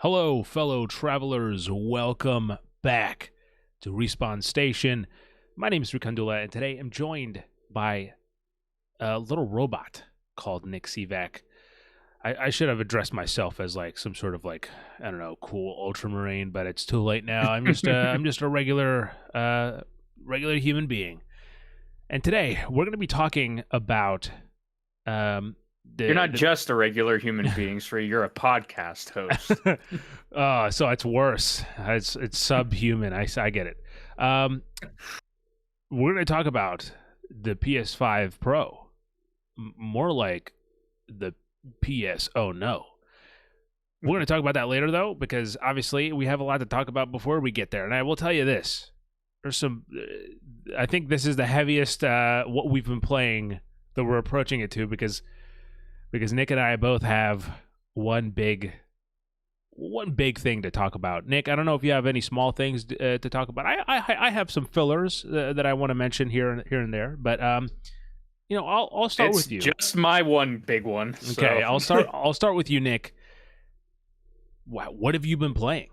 Hello, fellow travelers. Welcome back to Respawn Station. My name is Kandula, and today I'm joined by a little robot called Nick Sivak. I should have addressed myself as like some sort of like, I don't know, cool ultramarine, but it's too late now. I'm just a regular human being. And today we're going to be talking about You're not just a regular human being, Sri. You're a podcast host. So it's worse. It's subhuman. I get it. We're going to talk about the PS5 Pro. More like the PS. Oh no. We're going to talk about that later, though, because obviously we have a lot to talk about before we get there. And I will tell you this: there's some. I think this is the heaviest what we've been playing that we're approaching it to because Nick and I both have one big thing to talk about. Nick, I don't know if you have any small things to talk about. I have some fillers that I want to mention here and there, but I'll start with you. Just my one big one. Okay, so. I'll start with you, Nick. What have you been playing?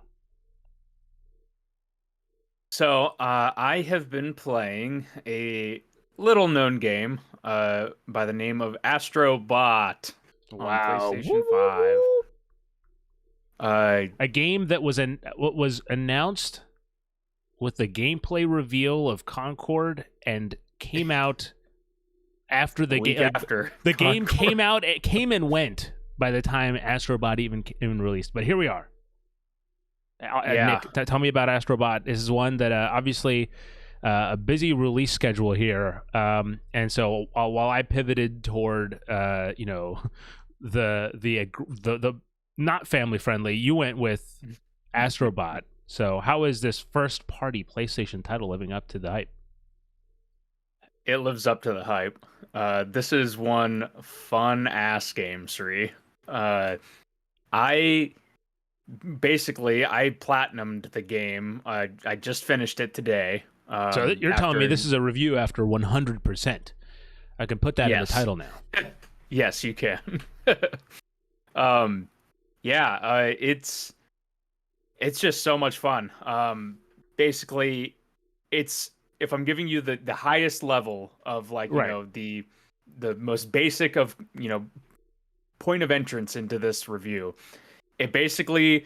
So I have been playing a little known game by the name of AstroBot on PlayStation 5. A game that was announced with the gameplay reveal of Concord and came out after the game. The game came out, it came and went by the time AstroBot even released. But here we are. Nick, tell me about AstroBot. This is one that obviously a busy release schedule here, and so while I pivoted toward the not family friendly, you went with AstroBot. So how is this first party PlayStation title living up to the hype? It lives up to the hype. This is one fun ass game, Sri. I platinumed the game. I just finished it today. So you're telling me this is a review after 100%. I can put that in the title now. Yes, you can. It's just so much fun. Basically, it's, if I'm giving you the highest level of like, the most basic of, point of entrance into this review, it basically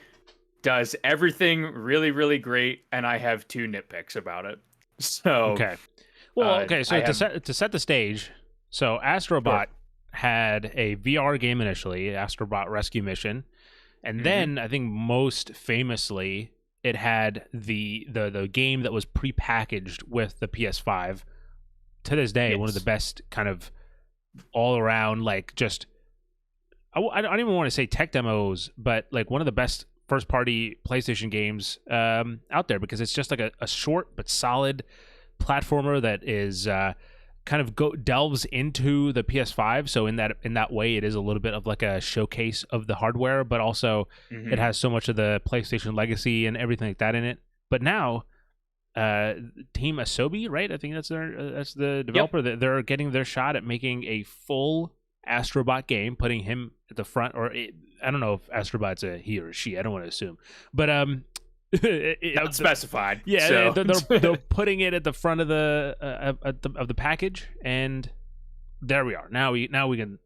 does everything really, really great, and I have two nitpicks about it. So So to set the stage, so AstroBot had a VR game initially, AstroBot Rescue Mission, and then I think most famously it had the game that was prepackaged with the PS5. To this day, one of the best kind of all around, like, just I don't even want to say tech demos, but like one of the best first party PlayStation games out there, because it's just like a short but solid platformer that is kind of delves into the PS5. So in that way, it is a little bit of like a showcase of the hardware, but also it has so much of the PlayStation legacy and everything like that in it. But now, Team Asobi, right? I think that's the developer. That they're getting their shot at making a full AstroBot game, putting him at the front, I don't know if AstroBot's a he or a she. I don't want to assume, but not specified. Yeah, so. they're putting it at the front of the package, and there we are. Now we can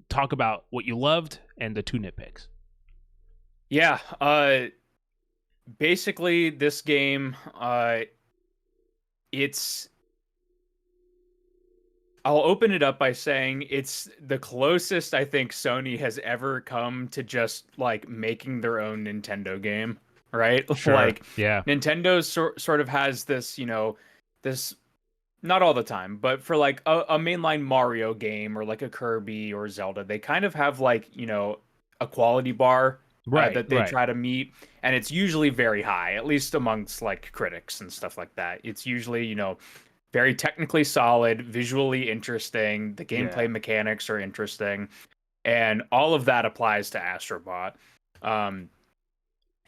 talk about what you loved and the two nitpicks. Yeah, basically this game, I'll open it up by saying it's the closest I think Sony has ever come to just like making their own Nintendo game, right? Sure. Like, yeah, Nintendo sort of has this, this, not all the time, but for like a mainline Mario game or like a Kirby or Zelda, they kind of have like, a quality bar that they try to meet, and it's usually very high, at least amongst like critics and stuff like that. It's usually, very technically solid, visually interesting. The gameplay mechanics are interesting, and all of that applies to AstroBot.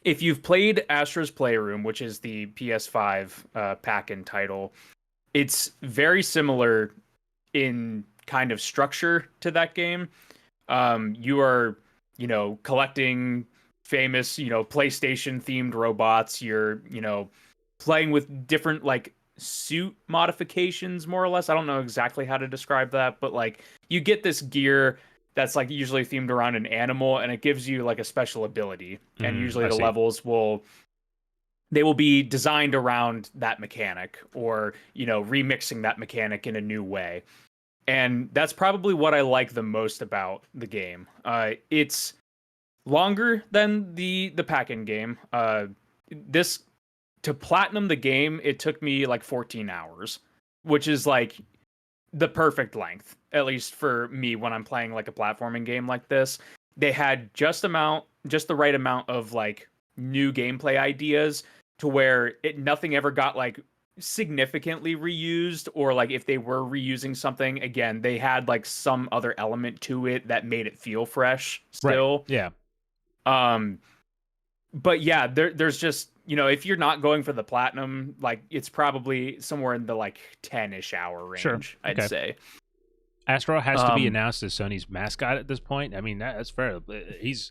If you've played Astro's Playroom, which is the PS5 pack-in title, it's very similar in kind of structure to that game. You are, collecting famous, PlayStation themed robots. You're, playing with different like suit modifications, more or less. I don't know exactly how to describe that, but like you get this gear that's like usually themed around an animal, and it gives you like a special ability. And usually the levels will be designed around that mechanic, or remixing that mechanic in a new way. And that's probably what I like the most about the game. It's longer than the pack-in game. This To platinum the game, it took me like 14 hours, which is like the perfect length, at least for me when I'm playing like a platforming game like this. They had just the right amount of like new gameplay ideas to where nothing ever got like significantly reused, or like if they were reusing something, again, they had like some other element to it that made it feel fresh still. Right. Yeah. But yeah, there's just, if you're not going for the platinum, like it's probably somewhere in the like 10-ish hour range, sure. I'd say. Astro has to be announced as Sony's mascot at this point. I mean, that's fair. He's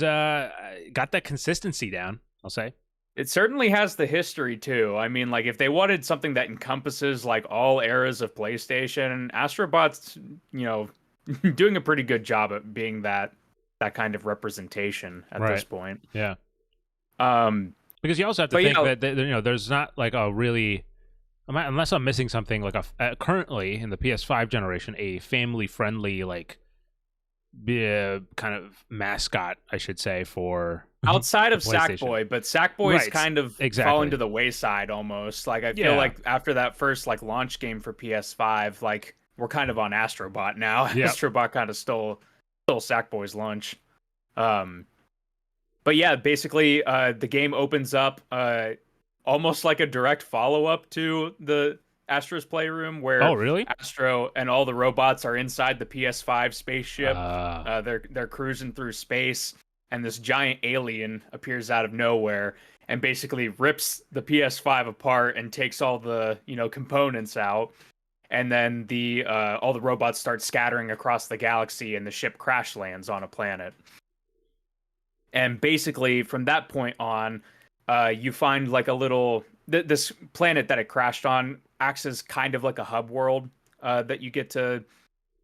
got that consistency down, I'll say. It certainly has the history too. I mean, like if they wanted something that encompasses like all eras of PlayStation, AstroBot's, doing a pretty good job at being that kind of representation at this point. Yeah. Because you also have to think that there's not like a really, unless I'm missing something, like currently in the PS5 generation, a family-friendly like kind of mascot, I should say, for outside of Sackboy, but Sackboy's kind of fallen to the wayside almost. Like I feel like after that first like launch game for PS5, like we're kind of on AstroBot now. Yep. AstroBot kind of stole Sackboy's lunch. But yeah, basically the game opens up almost like a direct follow-up to the Astro's Playroom, where Astro and all the robots are inside the PS5 spaceship. They're cruising through space, and this giant alien appears out of nowhere and basically rips the PS5 apart and takes all the components out. And then all the robots start scattering across the galaxy, and the ship crash lands on a planet. And basically, from that point on, you find like a little this planet that it crashed on acts as kind of like a hub world that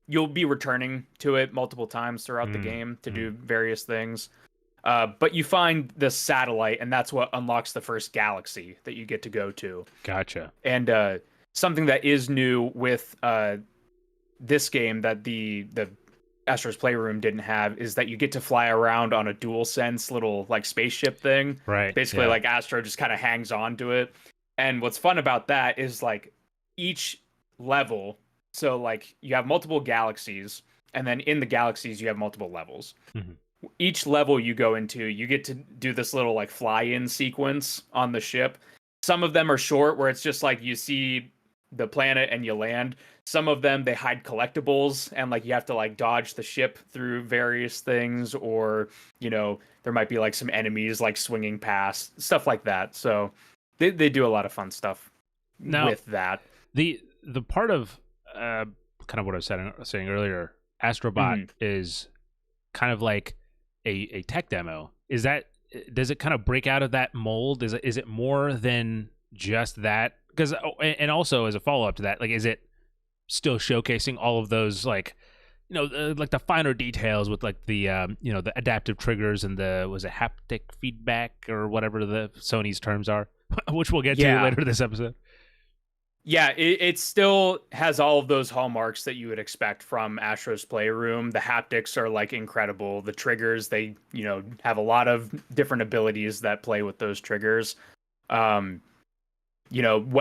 you'll be returning to it multiple times throughout the game to do various things. But you find this satellite, and that's what unlocks the first galaxy that you get to go to. Gotcha. And something that is new with this game that the Astro's Playroom didn't have is that you get to fly around on a DualSense little like spaceship thing. Right. Basically, like Astro just kind of hangs on to it. And what's fun about that is like each level, so like you have multiple galaxies, and then in the galaxies you have multiple levels. Mm-hmm. Each level you go into, you get to do this little like fly-in sequence on the ship. Some of them are short, where it's just like you see the planet and you land. Some of them, they hide collectibles, and like you have to like dodge the ship through various things, or there might be like some enemies like swinging past, stuff like that. So they do a lot of fun stuff with that. The part of kind of what I was saying earlier, AstroBot is kind of like a tech demo. Does it kind of break out of that mold? Is it more than just that? Because and also as a follow up to that, like, is it still showcasing all of those like like the finer details with like the the adaptive triggers and the haptic feedback or whatever the Sony's terms are, which we'll get to later this episode. Yeah, it still has all of those hallmarks that you would expect from Astro's Playroom. The haptics are like incredible. The triggers, they have a lot of different abilities that play with those triggers. When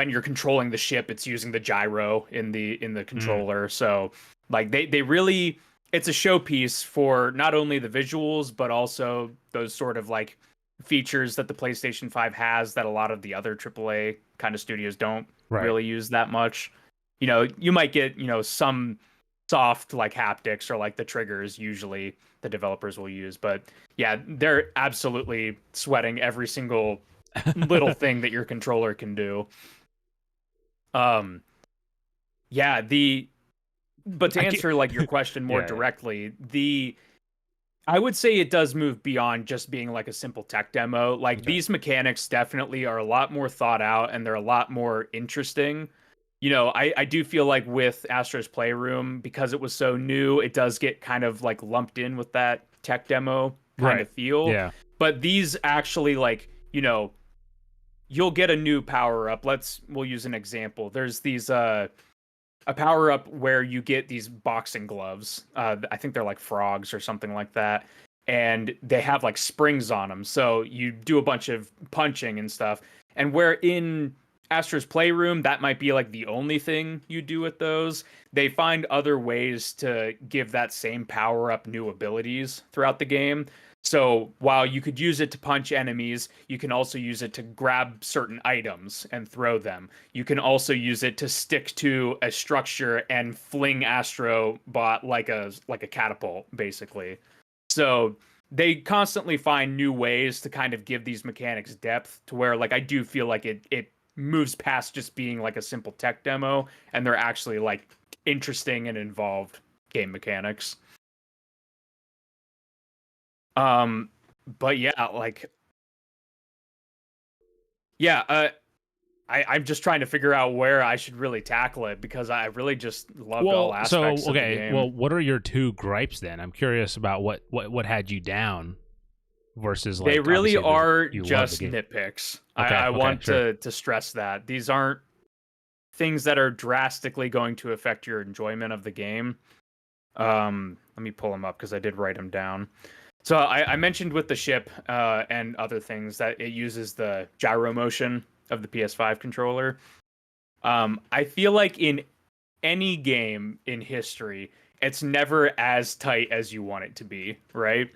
you're controlling the ship, it's using the gyro in the controller. So like they really, it's a showpiece for not only the visuals, but also those sort of like features that the PlayStation 5 has that a lot of the other AAA kind of studios don't really use that much. You might get, some soft like haptics or like the triggers usually the developers will use, but yeah, they're absolutely sweating every single little thing that your controller can do. But to answer like your question more directly, I would say it does move beyond just being like a simple tech demo. Like Okay. these mechanics definitely are a lot more thought out and they're a lot more interesting. You know, I do feel like with Astro's Playroom, because it was so new, it does get kind of like lumped in with that tech demo kind Right. of feel. Yeah. But these actually like, you know, you'll get a new power up. We'll use an example. There's these a power up where you get these boxing gloves. I think they're like frogs or something like that. And they have like springs on them. So you do a bunch of punching and stuff. And where in Astro's Playroom, that might be like the only thing you do with those. They find other ways to give that same power up new abilities throughout the game. So while you could use it to punch enemies, you can also use it to grab certain items and throw them. You can also use it to stick to a structure and fling AstroBot like a catapult, basically. So they constantly find new ways to kind of give these mechanics depth to where like I do feel like it moves past just being like a simple tech demo and they're actually like interesting and involved game mechanics. But yeah, like yeah, I'm just trying to figure out where I should really tackle it because I really just loved all aspects of the game. Well, what are your two gripes then? I'm curious about what had you down versus like they really are you just nitpicks. Okay, I okay, want sure. to stress that these aren't things that are drastically going to affect your enjoyment of the game. Let me pull them up because I did write them down. So I mentioned with the ship and other things that it uses the gyro motion of the PS5 controller. I feel like in any game in history, it's never as tight as you want it to be, right?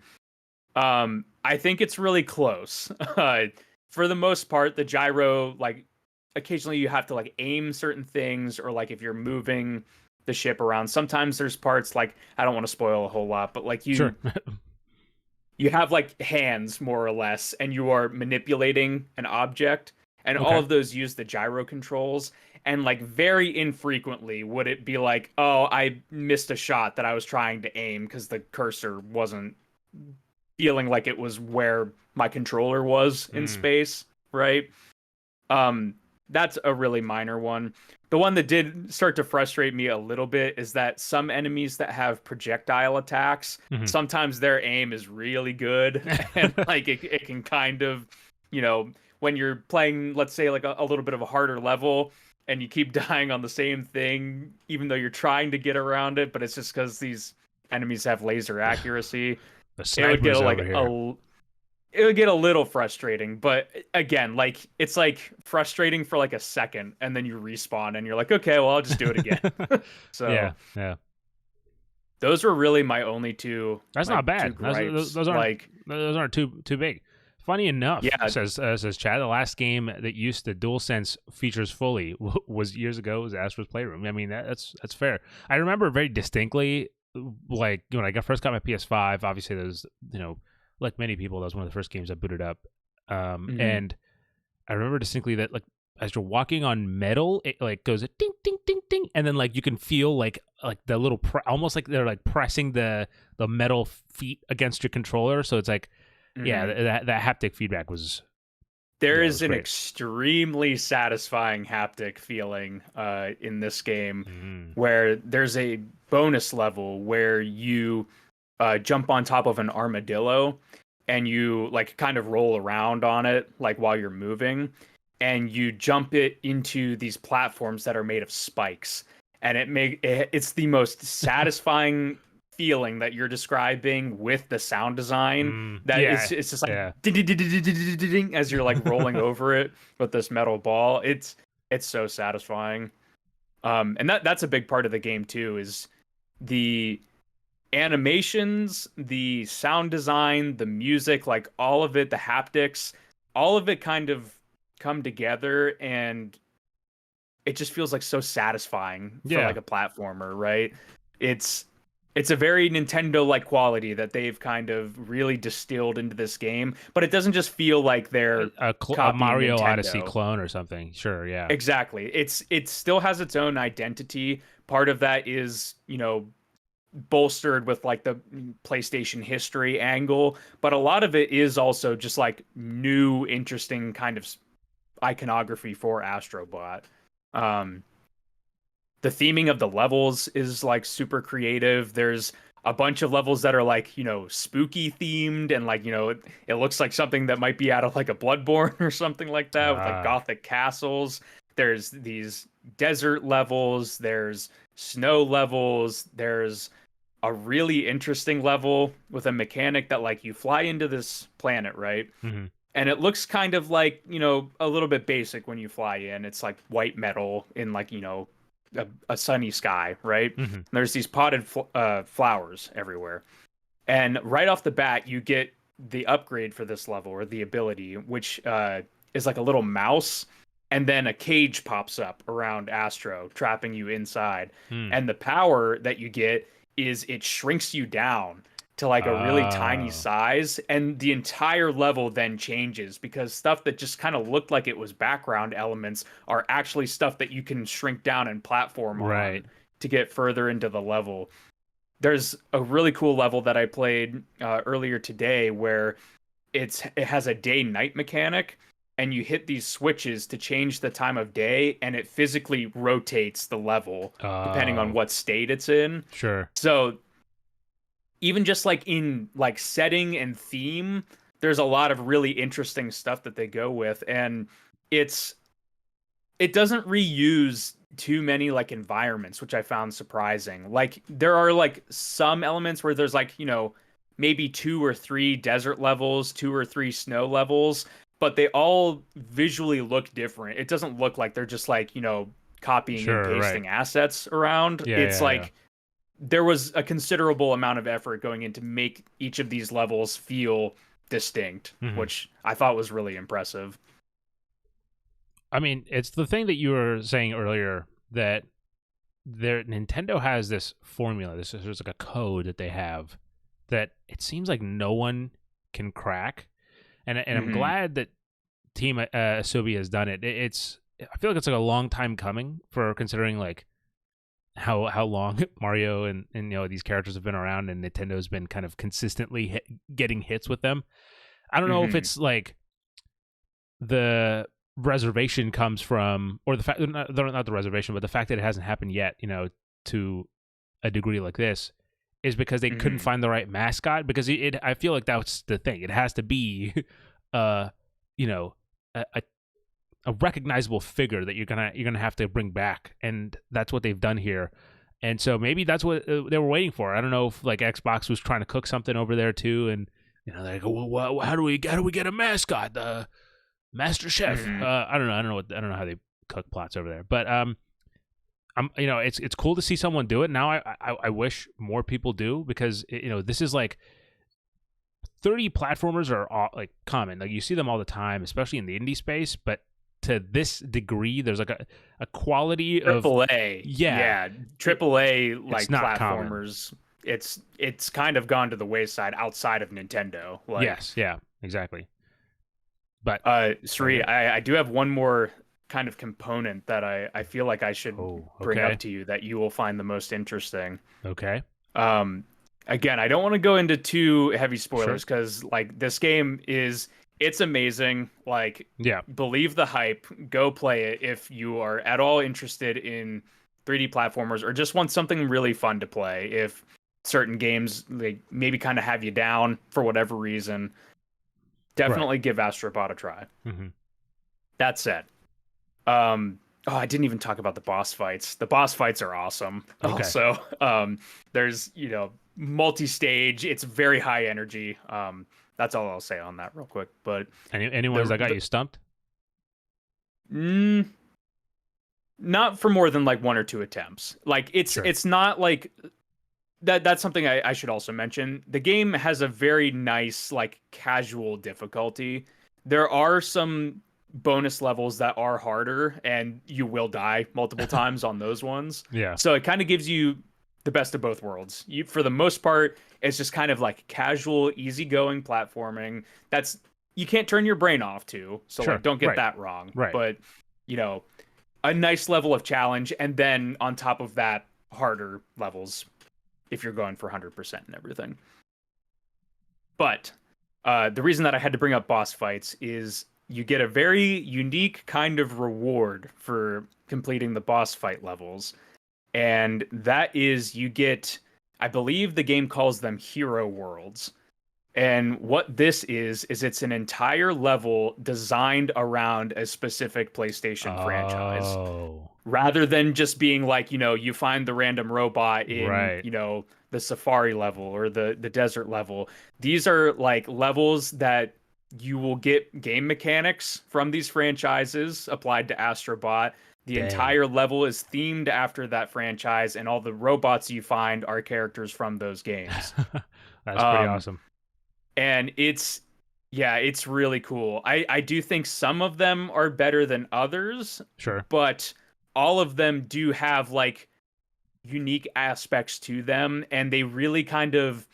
I think it's really close. For the most part, the gyro, like occasionally you have to like aim certain things, or like if you're moving the ship around, sometimes there's parts like I don't want to spoil a whole lot, but like Sure. you have like hands more or less, and you are manipulating an object, and all of those use the gyro controls. And like very infrequently would it be like, oh, I missed a shot that I was trying to aim because the cursor wasn't feeling like it was where my controller was in space, right? That's a really minor one. The one that did start to frustrate me a little bit is that some enemies that have projectile attacks, sometimes their aim is really good, and like it can kind of, you know, when you're playing, let's say like a little bit of a harder level and you keep dying on the same thing, even though you're trying to get around it, but it's just because these enemies have laser accuracy. It would get like it would get a little frustrating, but again, like it's like frustrating for like a second, and then you respawn, and you're like, okay, well, I'll just do it again. So yeah, those were really my only two. That's not bad. Those aren't like those aren't too big. Funny enough, yeah, says Chad, the last game that used the DualSense features fully was years ago. Was Astro's Playroom. I mean, that's fair. I remember very distinctly, like when I first got my PS5. Obviously, there's like many people, that was one of the first games I booted up. And I remember distinctly that like as you're walking on metal, it like goes a ding ding ding ding, and then like you can feel like the little almost like they're like pressing the metal feet against your controller. So it's like that haptic feedback was. There is an extremely satisfying haptic feeling in this game where there's a bonus level where you jump on top of an armadillo and you like kind of roll around on it like while you're moving, and you jump it into these platforms that are made of spikes, and it's the most satisfying feeling that you're describing with the sound design it's just like ding, ding, ding, ding, ding, ding, ding, as you're like rolling over it with this metal ball. It's so satisfying. And that's a big part of the game too, is the animations, the sound design, the music, like all of it, the haptics, all of it kind of come together, and it just feels like so satisfying for like a platformer, right? It's a very Nintendo-like quality that they've kind of really distilled into this game, but it doesn't just feel like they're a Mario Nintendo. Odyssey clone or something. Sure, yeah. Exactly. It still has its own identity. Part of that is, bolstered with like the PlayStation history angle, but a lot of it is also just like new, interesting kind of iconography for AstroBot. The theming of the levels is like super creative. There's a bunch of levels that are like, spooky themed, and like, it looks like something that might be out of like a Bloodborne or something like that, with like gothic castles. There's these desert levels, there's snow levels, there's a really interesting level with a mechanic that like you fly into this planet, right? Mm-hmm. And it looks kind of like, a little bit basic when you fly in. It's like white metal in like, a sunny sky, right? Mm-hmm. There's these potted flowers everywhere. And right off the bat, you get the upgrade for this level, or the ability, which is like a little mouse. And then a cage pops up around Astro, trapping you inside. And the power that you get is it shrinks you down to like a really tiny size, and the entire level then changes, because stuff that just kind of looked like it was background elements are actually stuff that you can shrink down and platform on to get further into the level. There's a really cool level that I played earlier today where it has a day-night mechanic, and you hit these switches to change the time of day, and it physically rotates the level depending on what state it's in. Sure. So even just like in like setting and theme, there's a lot of really interesting stuff that they go with, and it doesn't reuse too many like environments, which I found surprising. Like there are like some elements where there's like, maybe 2 or 3 desert levels, 2 or 3 snow levels, but they all visually look different. It doesn't look like they're just like, copying and pasting assets around. It's like there was a considerable amount of effort going in to make each of these levels feel distinct, which I thought was really impressive. I mean, it's the thing that you were saying earlier, that Nintendo has this formula. There's like a code that they have that it seems like no one can crack, and I'm glad that Team Asobi has done it. I feel like it's like a long time coming, for considering like how long Mario and these characters have been around, and Nintendo's been kind of consistently getting hits with them. I don't know if it's like the reservation comes from, or the fact, not the reservation, but the fact that it hasn't happened yet, to a degree like this, is because they couldn't find the right mascot. Because I feel like that's the thing. It has to be, a recognizable figure that you're gonna have to bring back, and that's what they've done here. And so maybe that's what they were waiting for. I don't know if like Xbox was trying to cook something over there too, and they go, well, how do we get a mascot? The Master Chef. I don't know how they cook plots over there, but it's cool to see someone do it. Now I wish more people do, because this is like 3D platformers are all, like, common. Like you see them all the time, especially in the indie space, but to this degree, there's like a quality AAA. Yeah, AAA like platformers. platformers. It's kind of gone to the wayside outside of Nintendo. Like, yes, yeah, exactly. But Sri, I do have one more kind of component that I feel like I should bring up to you that you will find the most interesting. Okay. Again, I don't want to go into too heavy spoilers, because like this game it's amazing. Like, believe the hype, go play it if you are at all interested in 3D platformers, or just want something really fun to play. If certain games like maybe kind of have you down for whatever reason, definitely give AstroBot a try. That said, I didn't even talk about the boss fights. The boss fights are awesome. Okay. Also, there's multi-stage. It's very high energy. That's all I'll say on that real quick. But any ones that got you stumped? Not for more than like 1 or 2 attempts. Like it's not like that. That's something I should also mention. The game has a very nice like casual difficulty. There are some bonus levels that are harder, and you will die multiple times on those ones. Yeah. So it kind of gives you the best of both worlds. For the most part, it's just kind of like casual, easygoing platforming. You can't turn your brain off to. So like, don't get that wrong. Right. But a nice level of challenge, and then on top of that, harder levels if you're going for 100% and everything. But the reason that I had to bring up boss fights is you get a very unique kind of reward for completing the boss fight levels. And that is you get, I believe the game calls them hero worlds. And what this is it's an entire level designed around a specific PlayStation franchise. Rather than just being like, you find the random robot in, the safari level or the desert level. These are like levels that you will get game mechanics from these franchises applied to AstroBot. The entire level is themed after that franchise, and all the robots you find are characters from those games. That's pretty awesome. And it's really cool. I do think some of them are better than others. Sure. But all of them do have like unique aspects to them, and they really kind of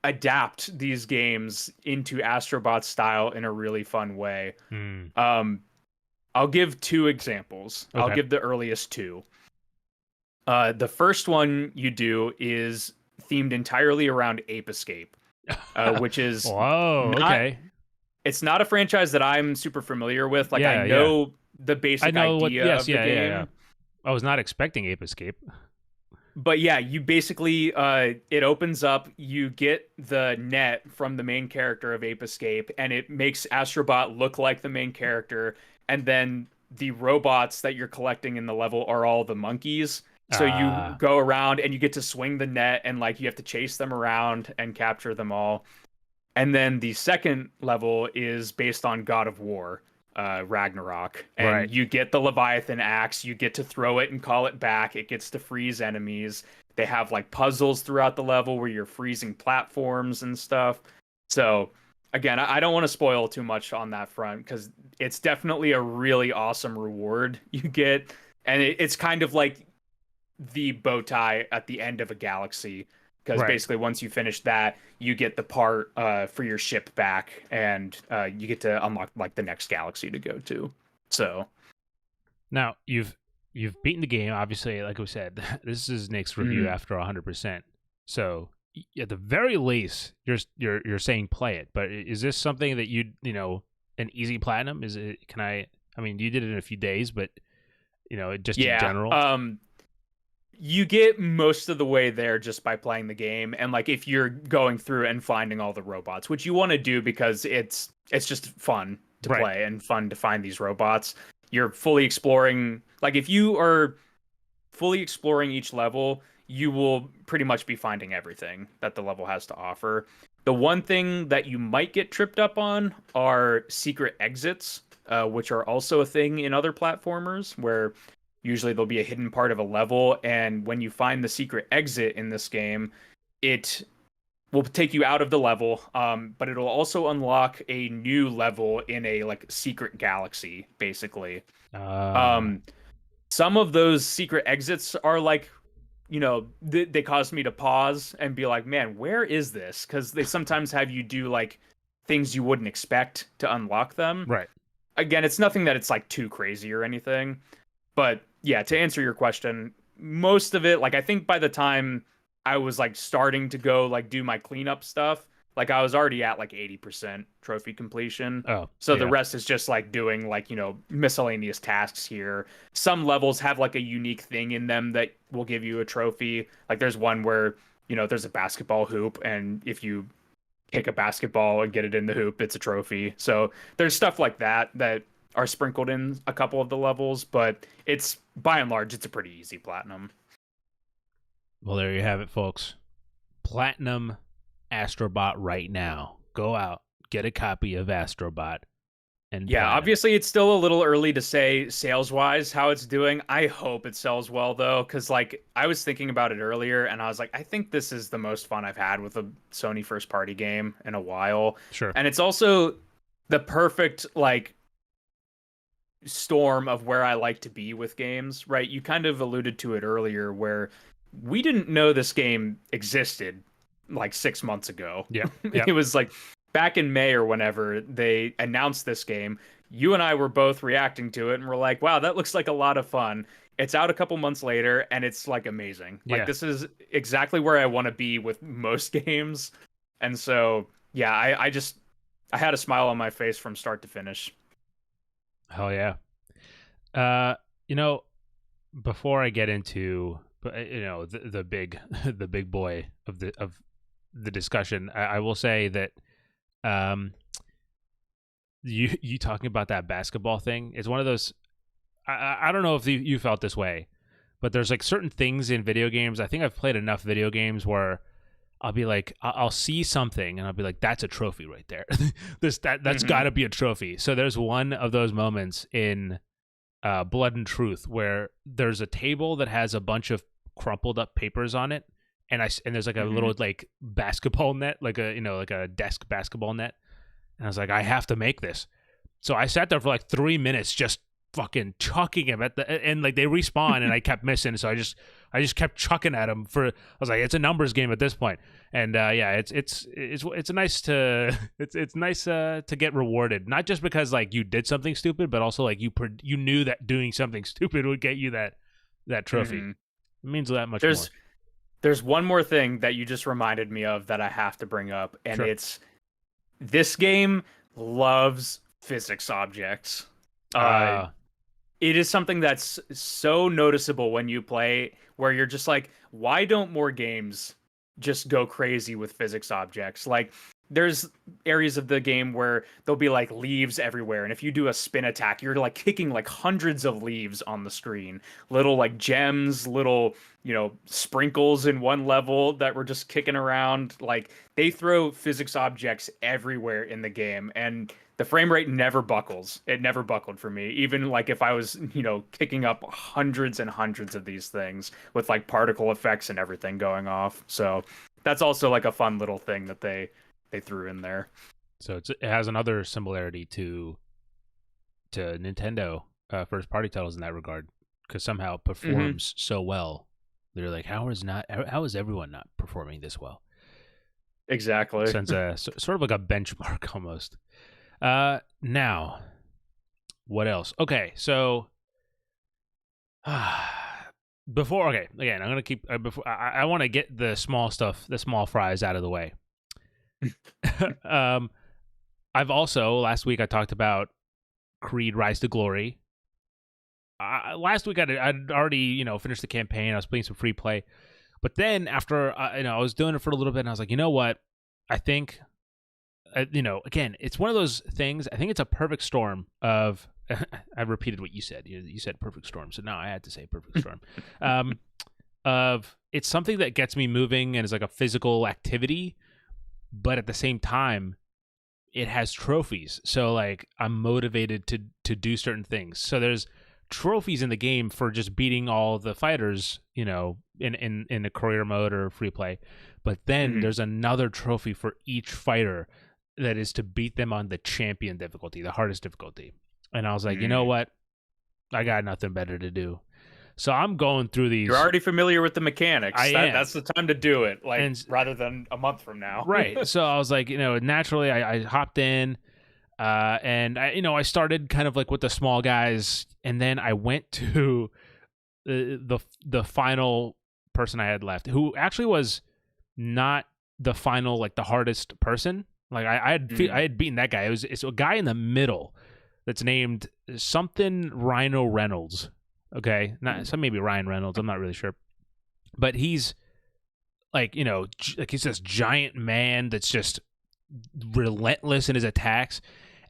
adapt these games into AstroBot style in a really fun way. I'll give 2 examples. Okay. I'll give the earliest 2. The first one you do is themed entirely around Ape Escape, which is it's not a franchise that I'm super familiar with. Like I know the basic idea of the game. Yeah. I was not expecting Ape Escape. But yeah, you basically, it opens up, you get the net from the main character of Ape Escape, and it makes AstroBot look like the main character, and then the robots that you're collecting in the level are all the monkeys. So you go around and you get to swing the net, and like you have to chase them around and capture them all. And then the second level is based on God of War. Ragnarok, and you get the Leviathan axe, you get to throw it and call it back, it gets to freeze enemies. They have like puzzles throughout the level where you're freezing platforms and stuff. So again, I don't want to spoil too much on that front, because it's definitely a really awesome reward you get, and it's kind of like the bow tie at the end of a galaxy, because basically once you finish that, you get the part for your ship back, and you get to unlock like the next galaxy to go to. So now you've beaten the game, obviously. Like we said, this is Nick's review after 100%. So at the very least, you're saying play it. But is this something that an easy platinum? Is it? I mean, you did it in a few days, but just in general. You get most of the way there just by playing the game, and like if you're going through and finding all the robots, which you want to do because it's just fun to play and fun to find these robots. You're fully exploring. Like if you are fully exploring each level, you will pretty much be finding everything that the level has to offer. The one thing that you might get tripped up on are secret exits, which are also a thing in other platformers, where usually there'll be a hidden part of a level, and when you find the secret exit in this game, it will take you out of the level, but it'll also unlock a new level in a like secret galaxy, basically. Some of those secret exits are like, they cause me to pause and be like, man, where is this? Because they sometimes have you do like things you wouldn't expect to unlock them. Right. Again, it's nothing that it's like too crazy or anything. But yeah, to answer your question, most of it, like I think by the time I was like starting to go like do my cleanup stuff, like I was already at like 80% trophy completion. So the rest is just like doing like, miscellaneous tasks here. Some levels have like a unique thing in them that will give you a trophy. Like there's one where, there's a basketball hoop, and if you kick a basketball and get it in the hoop, it's a trophy. So there's stuff like that are sprinkled in a couple of the levels, but it's by and large, it's a pretty easy platinum. Well, there you have it, folks. Platinum AstroBot right now. Go out, get a copy of AstroBot. And obviously it's still a little early to say sales-wise how it's doing. I hope it sells well, though, because like I was thinking about it earlier, and I was like, I think this is the most fun I've had with a Sony first-party game in a while. Sure. And it's also the perfect like storm of where I like to be with games, right? You kind of alluded to it earlier, where we didn't know this game existed like 6 months ago. Yeah. It was like back in May or whenever they announced this game. You and I were both reacting to it, and we're like, wow, that looks like a lot of fun. It's out a couple months later, and it's like amazing. Like this is exactly where I want to be with most games, and so yeah, I had a smile on my face from start to finish. Hell yeah. You know, before I get into the big the big boy of the discussion, I will say that you talking about that basketball thing is one of those. I don't know if you felt this way, but there's like certain things in video games. I think I've played enough video games where I'll be like, I'll see something and I'll be like, that's a trophy right there. That's got to be a trophy. So there's one of those moments in Blood and Truth where there's a table that has a bunch of crumpled up papers on it, and there's like a little like basketball net, like a desk basketball net, and I was like, I have to make this. So I sat there for like 3 minutes just fucking chucking him and like they respawn and I kept missing, so I just kept chucking at him I was like, it's a numbers game at this point. And it's nice to get rewarded, not just because like you did something stupid, but also like you knew that doing something stupid would get you that trophy. It means that much more. There's one more thing that you just reminded me of that I have to bring up, and it's this game loves physics objects. It is something that's so noticeable when you play, where you're just like, why don't more games just go crazy with physics objects? Like, there's areas of the game where there'll be like leaves everywhere, and if you do a spin attack, you're like kicking like hundreds of leaves on the screen. Little like gems, little, sprinkles in one level that were just kicking around. Like, they throw physics objects everywhere in the game, and the frame rate never buckles. It never buckled for me, even like if I was, kicking up hundreds and hundreds of these things with like particle effects and everything going off. So that's also like a fun little thing that they threw in there. So it has another similarity to Nintendo first party titles in that regard, because somehow it performs so well. They're like, how is everyone not performing this well? Exactly. Since sort of like a benchmark almost. Now, what else? Okay, so again, I'm gonna keep before I want to get the small stuff, the small fries out of the way. I've also, last week I talked about Creed Rise to Glory. Last week I'd already finished the campaign. I was playing some free play, but then after I was doing it for a little bit, and I was like, you know what? I think. Again, it's one of those things. I think it's a perfect storm of. I repeated what you said. You said perfect storm, so now I had to say perfect storm. Of it's something that gets me moving and is like a physical activity, but at the same time, it has trophies. So like I'm motivated to do certain things. So there's trophies in the game for just beating all the fighters, in a career mode or free play. But then there's another trophy for each fighter that is to beat them on the champion difficulty, the hardest difficulty. And I was like, you know what? I got nothing better to do. So I'm going through these. You're already familiar with the mechanics. That's the time to do it, rather than a month from now. Right. So I was like, naturally I hopped in and I started kind of like with the small guys, and then I went to the final person I had left, who actually was not the final, like the hardest person. Like I had beaten that guy. It's a guy in the middle that's named something Rhino Reynolds. Okay, maybe Ryan Reynolds. I'm not really sure, but he's like like he's this giant man that's just relentless in his attacks.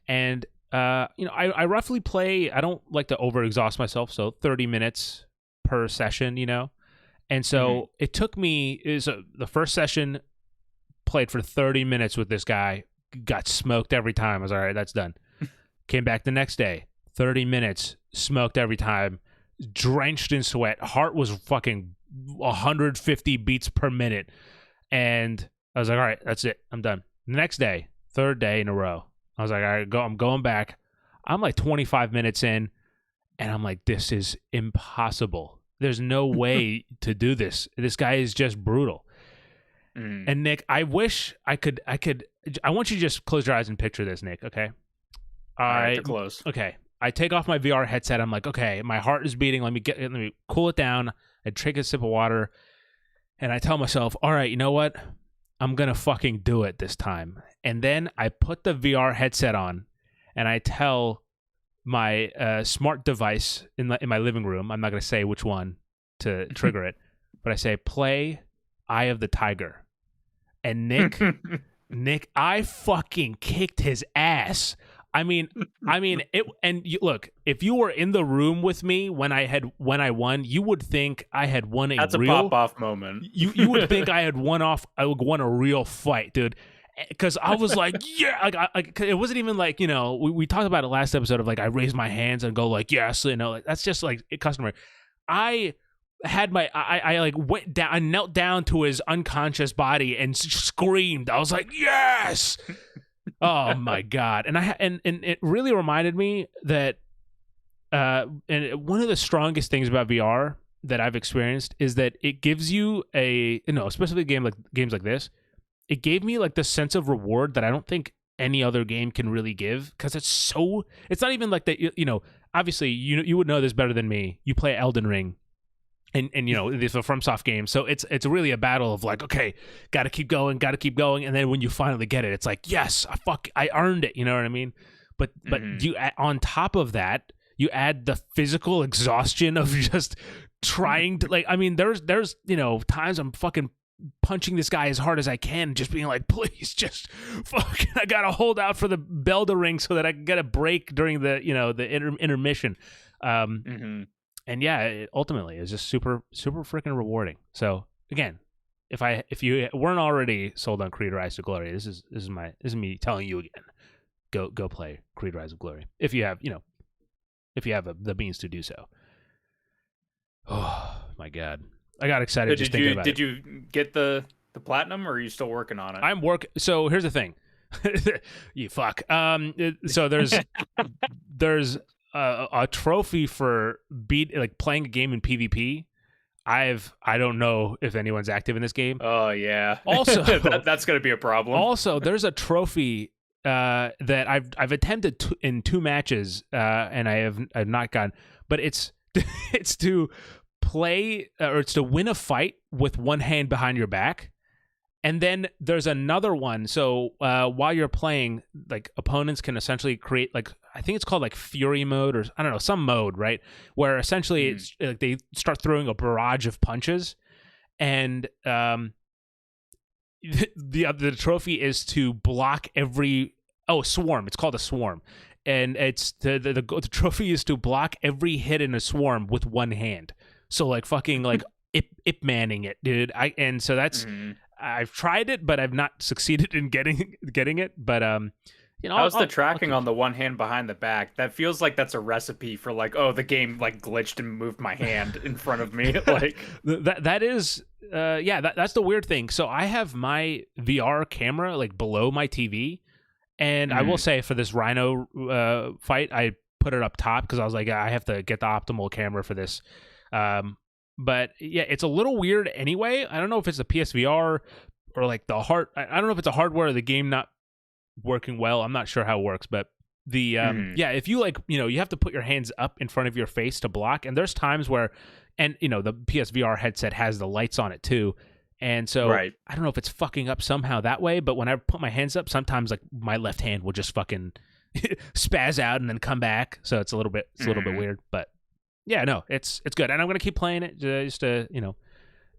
And I roughly play. I don't like to overexhaust myself, so 30 minutes per session. And so it took me the first session. Played for 30 minutes with this guy, got smoked every time. I was all right, that's done. Came back the next day, 30 minutes, smoked every time, drenched in sweat. Heart was fucking 150 beats per minute. And I was like, all right, that's it. I'm done. The next day, third day in a row, I was like, all right, I'm going back. I'm like 25 minutes in, and I'm like, this is impossible. There's no way to do this. This guy is just brutal. And Nick, I wish I could. I want you to just close your eyes and picture this, Nick. Okay. All right, they're close. Okay. I take off my VR headset. I'm like, okay, my heart is beating. Let me cool it down. I take a sip of water, and I tell myself, all right, you know what? I'm gonna fucking do it this time. And then I put the VR headset on, and I tell my smart device in my living room. I'm not gonna say which one to trigger it, but I say, play Eye of the Tiger. And Nick, I fucking kicked his ass. I mean, it. And look, if you were in the room with me when I won, you would think I had won That's a pop-off moment. You would think I had won a real fight, dude. Because I was like, yeah, it wasn't even like, we talked about it last episode of like I raise my hands and go like yes, like, that's just like customary. I had I like went down, I knelt down to his unconscious body and screamed. I was like, yes. Oh my God. And it really reminded me that and one of the strongest things about VR that I've experienced is that it gives you especially games like this, it gave me like the sense of reward that I don't think any other game can really give, because it's not even like that, obviously you would know this better than me. You play Elden Ring. And it's a FromSoft game, so it's really a battle of like, okay, gotta keep going, and then when you finally get it, it's like, yes, I earned it. You know what I mean? But you on top of that, you add the physical exhaustion of just trying to, like, I mean, there's times I'm fucking punching this guy as hard as I can, just being like, please, just fucking, I gotta hold out for the bell to ring so that I can get a break during the the intermission. And yeah, it ultimately is just super, super freaking rewarding. So again, if you weren't already sold on Creed Rise to Glory, this is me telling you again, go play Creed Rise of Glory if you have the means to do so. Oh my God, I got excited just thinking about it. Did you get the platinum, or are you still working on it? So here's the thing, you fuck. So there's a trophy for playing a game in PvP. I don't know if anyone's active in this game. Oh yeah. Also, that's gonna be a problem. Also, there's a trophy that I've attempted in 2 matches, and I've not gotten. But it's to play or it's to win a fight with one hand behind your back. And then there's another one. So while you're playing, like, opponents can essentially create, like, I think it's called like Fury mode, or I don't know, some mode, right? Where essentially it's like they start throwing a barrage of punches, and the trophy is to block every swarm. It's called a swarm, and it's the trophy is to block every hit in a swarm with one hand. So like fucking like Ip Manning it, dude. So that's. I've tried it, but I've not succeeded in getting it. But how's the tracking on the one hand behind the back? That feels like that's a recipe for like, oh, the game like glitched and moved my hand in front of me. Like that is, that's the weird thing. So I have my VR camera like below my TV, and I will say for this Rhino fight, I put it up top because I was like, I have to get the optimal camera for this. But yeah, it's a little weird anyway. I don't know if it's the PSVR or like I don't know if it's a hardware or the game not working well. I'm not sure how it works, but the if you like, you have to put your hands up in front of your face to block. And there's times where, and the PSVR headset has the lights on it too. And so I don't know if it's fucking up somehow that way, but when I put my hands up, sometimes like my left hand will just fucking spaz out and then come back. So it's a little bit weird, but yeah, no, it's good, and I'm gonna keep playing it just to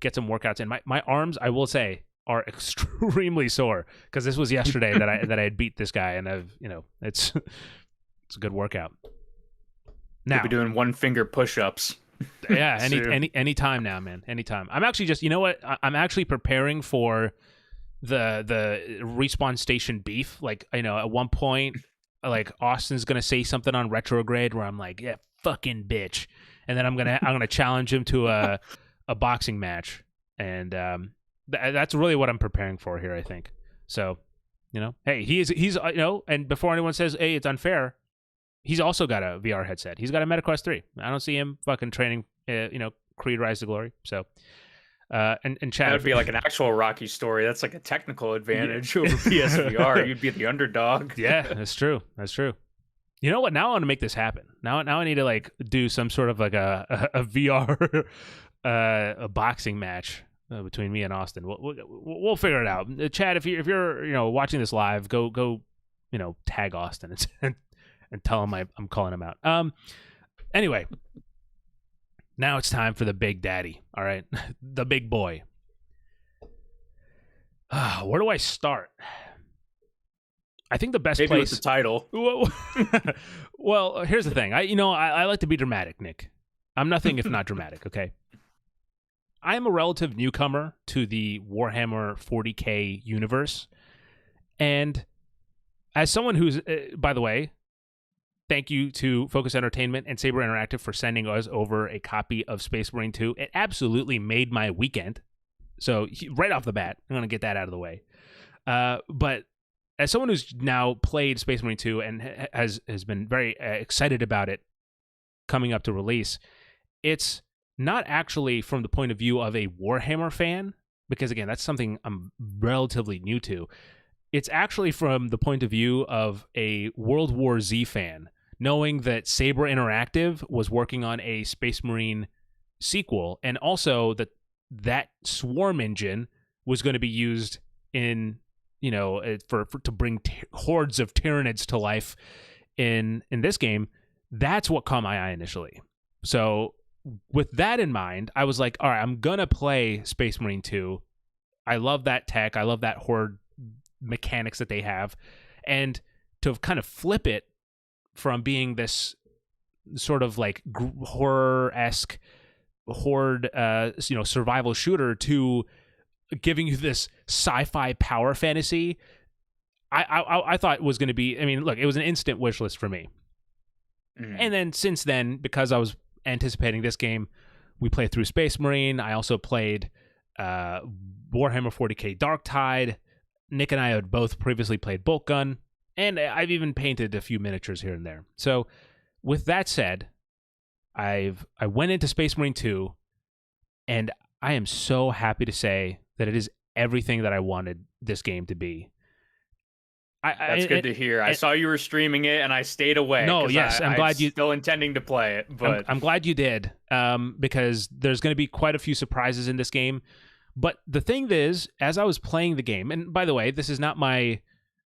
get some workouts in. My arms, I will say, are extremely sore because this was yesterday that I had beat this guy, and it's a good workout. Now you'll be doing 1-finger push-ups. Yeah, any time now, man. Anytime. I'm actually just I'm actually preparing for the Respawn Station beef. Like at one point, like Austin's gonna say something on Retrograde where I'm like, yeah, fucking bitch, and then I'm gonna challenge him to a boxing match, and that's really what I'm preparing for here, I think. So, hey, he's and before anyone says, hey, it's unfair, he's also got a VR headset. He's got a MetaQuest 3. I don't see him fucking training, Creed Rise to Glory. So, and Chad, that would be like an actual Rocky story. That's like a technical advantage over PSVR. You'd be the underdog. Yeah, that's true. You know what? Now I want to make this happen. Now I need to like do some sort of like a VR a boxing match between me and Austin. We'll figure it out. Chad, if you're watching this live, go tag Austin and tell him I'm calling him out. Anyway, now it's time for the big daddy. All right, the big boy. Where do I start? I think the best Maybe place. with the title. Well, here's the thing. I like to be dramatic, Nick. I'm nothing if not dramatic. Okay. I am a relative newcomer to the Warhammer 40K universe, and as someone who's, by the way, thank you to Focus Entertainment and Saber Interactive for sending us over a copy of Space Marine 2. It absolutely made my weekend. So right off the bat, I'm going to get that out of the way. But as someone who's now played Space Marine 2 and has been very excited about it coming up to release, it's not actually from the point of view of a Warhammer fan, because again, that's something I'm relatively new to. It's actually from the point of view of a World War Z fan, knowing that Saber Interactive was working on a Space Marine sequel, and also that Swarm engine was going to be used in for to bring hordes of Tyranids to life in this game. That's what caught my eye initially. So with that in mind, I was like, all right, I'm gonna play Space Marine 2. I love that tech. I love that horde mechanics that they have, and to kind of flip it from being this sort of like horror-esque horde survival shooter to giving you this sci-fi power fantasy, I thought it was going to be, I mean, look, it was an instant wish list for me. And then since then, because I was anticipating this game, we played through Space Marine. I also played Warhammer 40k Darktide. Nick and I had both previously played Bolt Gun, and I've even painted a few miniatures here and there. So with that said, I went into Space Marine 2, and I am so happy to say that it is everything that I wanted this game to be. That's good to hear. I saw you were streaming it, and I stayed away. No, yes, I'm glad you still intending to play it, but I'm glad you did, because there's going to be quite a few surprises in this game. But the thing is, as I was playing the game, and by the way, this is not my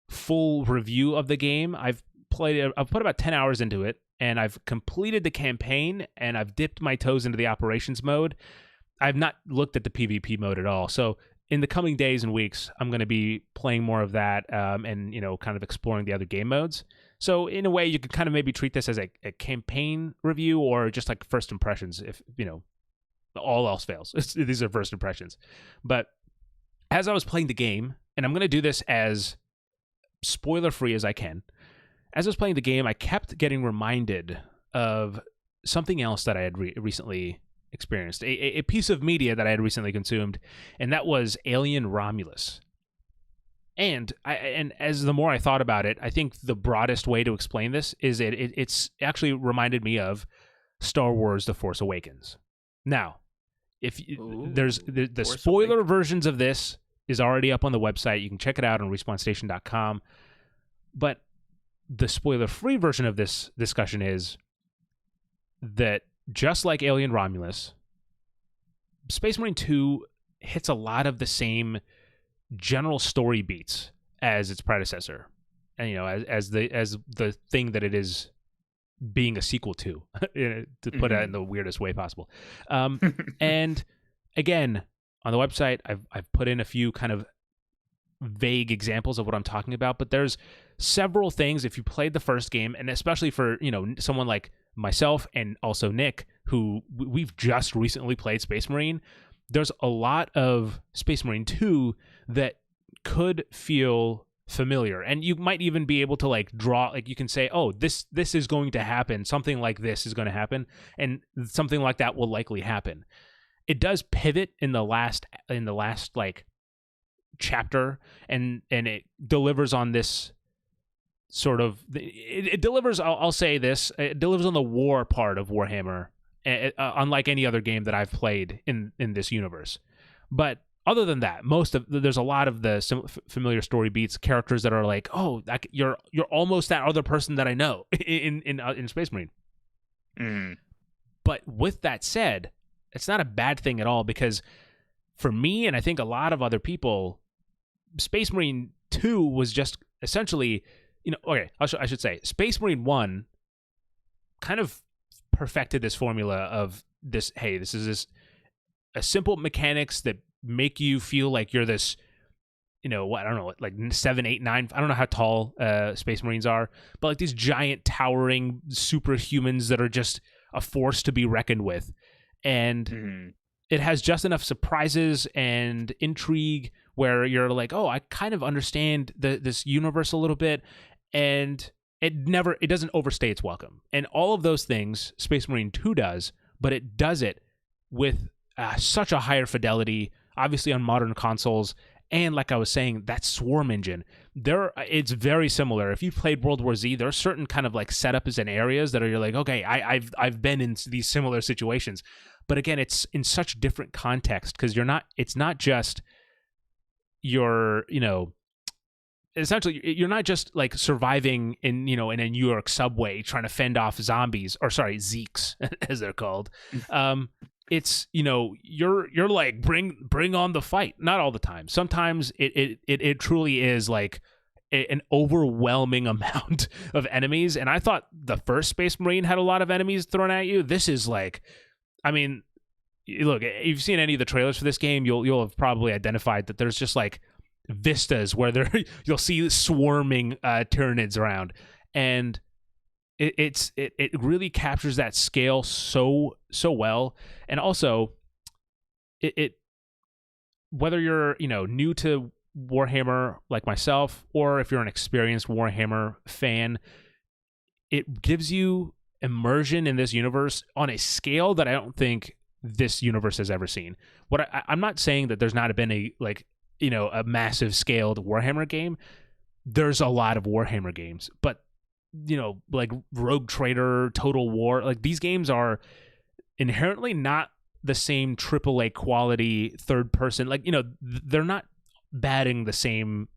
full review of the game. I've put about 10 hours into it, and I've completed the campaign, and I've dipped my toes into the operations mode. I've not looked at the PvP mode at all. So in the coming days and weeks, I'm going to be playing more of that, and kind of exploring the other game modes. So in a way, you could kind of maybe treat this as a campaign review, or just like first impressions, if all else fails. These are first impressions. But as I was playing the game, and I'm going to do this as spoiler-free as I can, as I was playing the game, I kept getting reminded of something else that I had recently experienced, a piece of media that I had recently consumed, and that was Alien Romulus. And as the more I thought about it, I think the broadest way to explain this is it's actually reminded me of Star Wars: The Force Awakens. Now, there's the spoiler versions of this is already up on the website. You can check it out on RespawnStation.com. But the spoiler-free version of this discussion is that just like Alien Romulus, Space Marine 2 hits a lot of the same general story beats as its predecessor, and as the thing that it is being a sequel to put it in the weirdest way possible. And again, on the website, I've put in a few kind of vague examples of what I'm talking about, but there's several things, if you played the first game, and especially for someone like myself and also Nick, who we've just recently played Space Marine, there's a lot of Space Marine 2 that could feel familiar, and you might even be able to like draw, like you can say, oh, this is going to happen, something like this is going to happen, and something like that will likely happen. It does pivot in the last like chapter, and it delivers on this sort of it delivers, I'll say this, it delivers on the war part of Warhammer, unlike any other game that I've played in this universe. But other than that, there's a lot of the familiar story beats, characters that are like, oh, you're almost that other person that I know in Space Marine. Mm. But with that said, it's not a bad thing at all, because for me, and I think a lot of other people, Space Marine 2 was just essentially, I should say, Space Marine 1 kind of perfected this formula of this, hey, this is a simple mechanics that make you feel like you're this, I don't know, like 7, 8, 9, I don't know how tall Space Marines are, but like these giant towering superhumans that are just a force to be reckoned with. And it has just enough surprises and intrigue where you're like, oh, I kind of understand this universe a little bit, and it doesn't overstay its welcome. And all of those things Space Marine 2 does, but it does it with such a higher fidelity, obviously on modern consoles. And like I was saying, that swarm engine, it's very similar. If you've played World War Z, there are certain kind of like setups and areas that you're like, okay, I've been in these similar situations. But again, it's in such different context, because it's not just essentially you're not just like surviving in a New York subway trying to fend off zombies, or sorry, Zeeks as they're called. It's you're like bring on the fight. Not all the time. Sometimes it truly is like an overwhelming amount of enemies. And I thought the first Space Marine had a lot of enemies thrown at you. This is like, I mean, look, if you've seen any of the trailers for this game, you'll have probably identified that there's just like vistas where you'll see swarming Tyranids around, and it really captures that scale so well. And also it whether you're new to Warhammer like myself, or if you're an experienced Warhammer fan, it gives you immersion in this universe on a scale that I don't think this universe has ever seen. I'm not saying that there's not been a massive scaled Warhammer game. There's a lot of Warhammer games, but like Rogue Trader, Total War, like these games are inherently not the same AAA quality third person. Like, they're not batting the same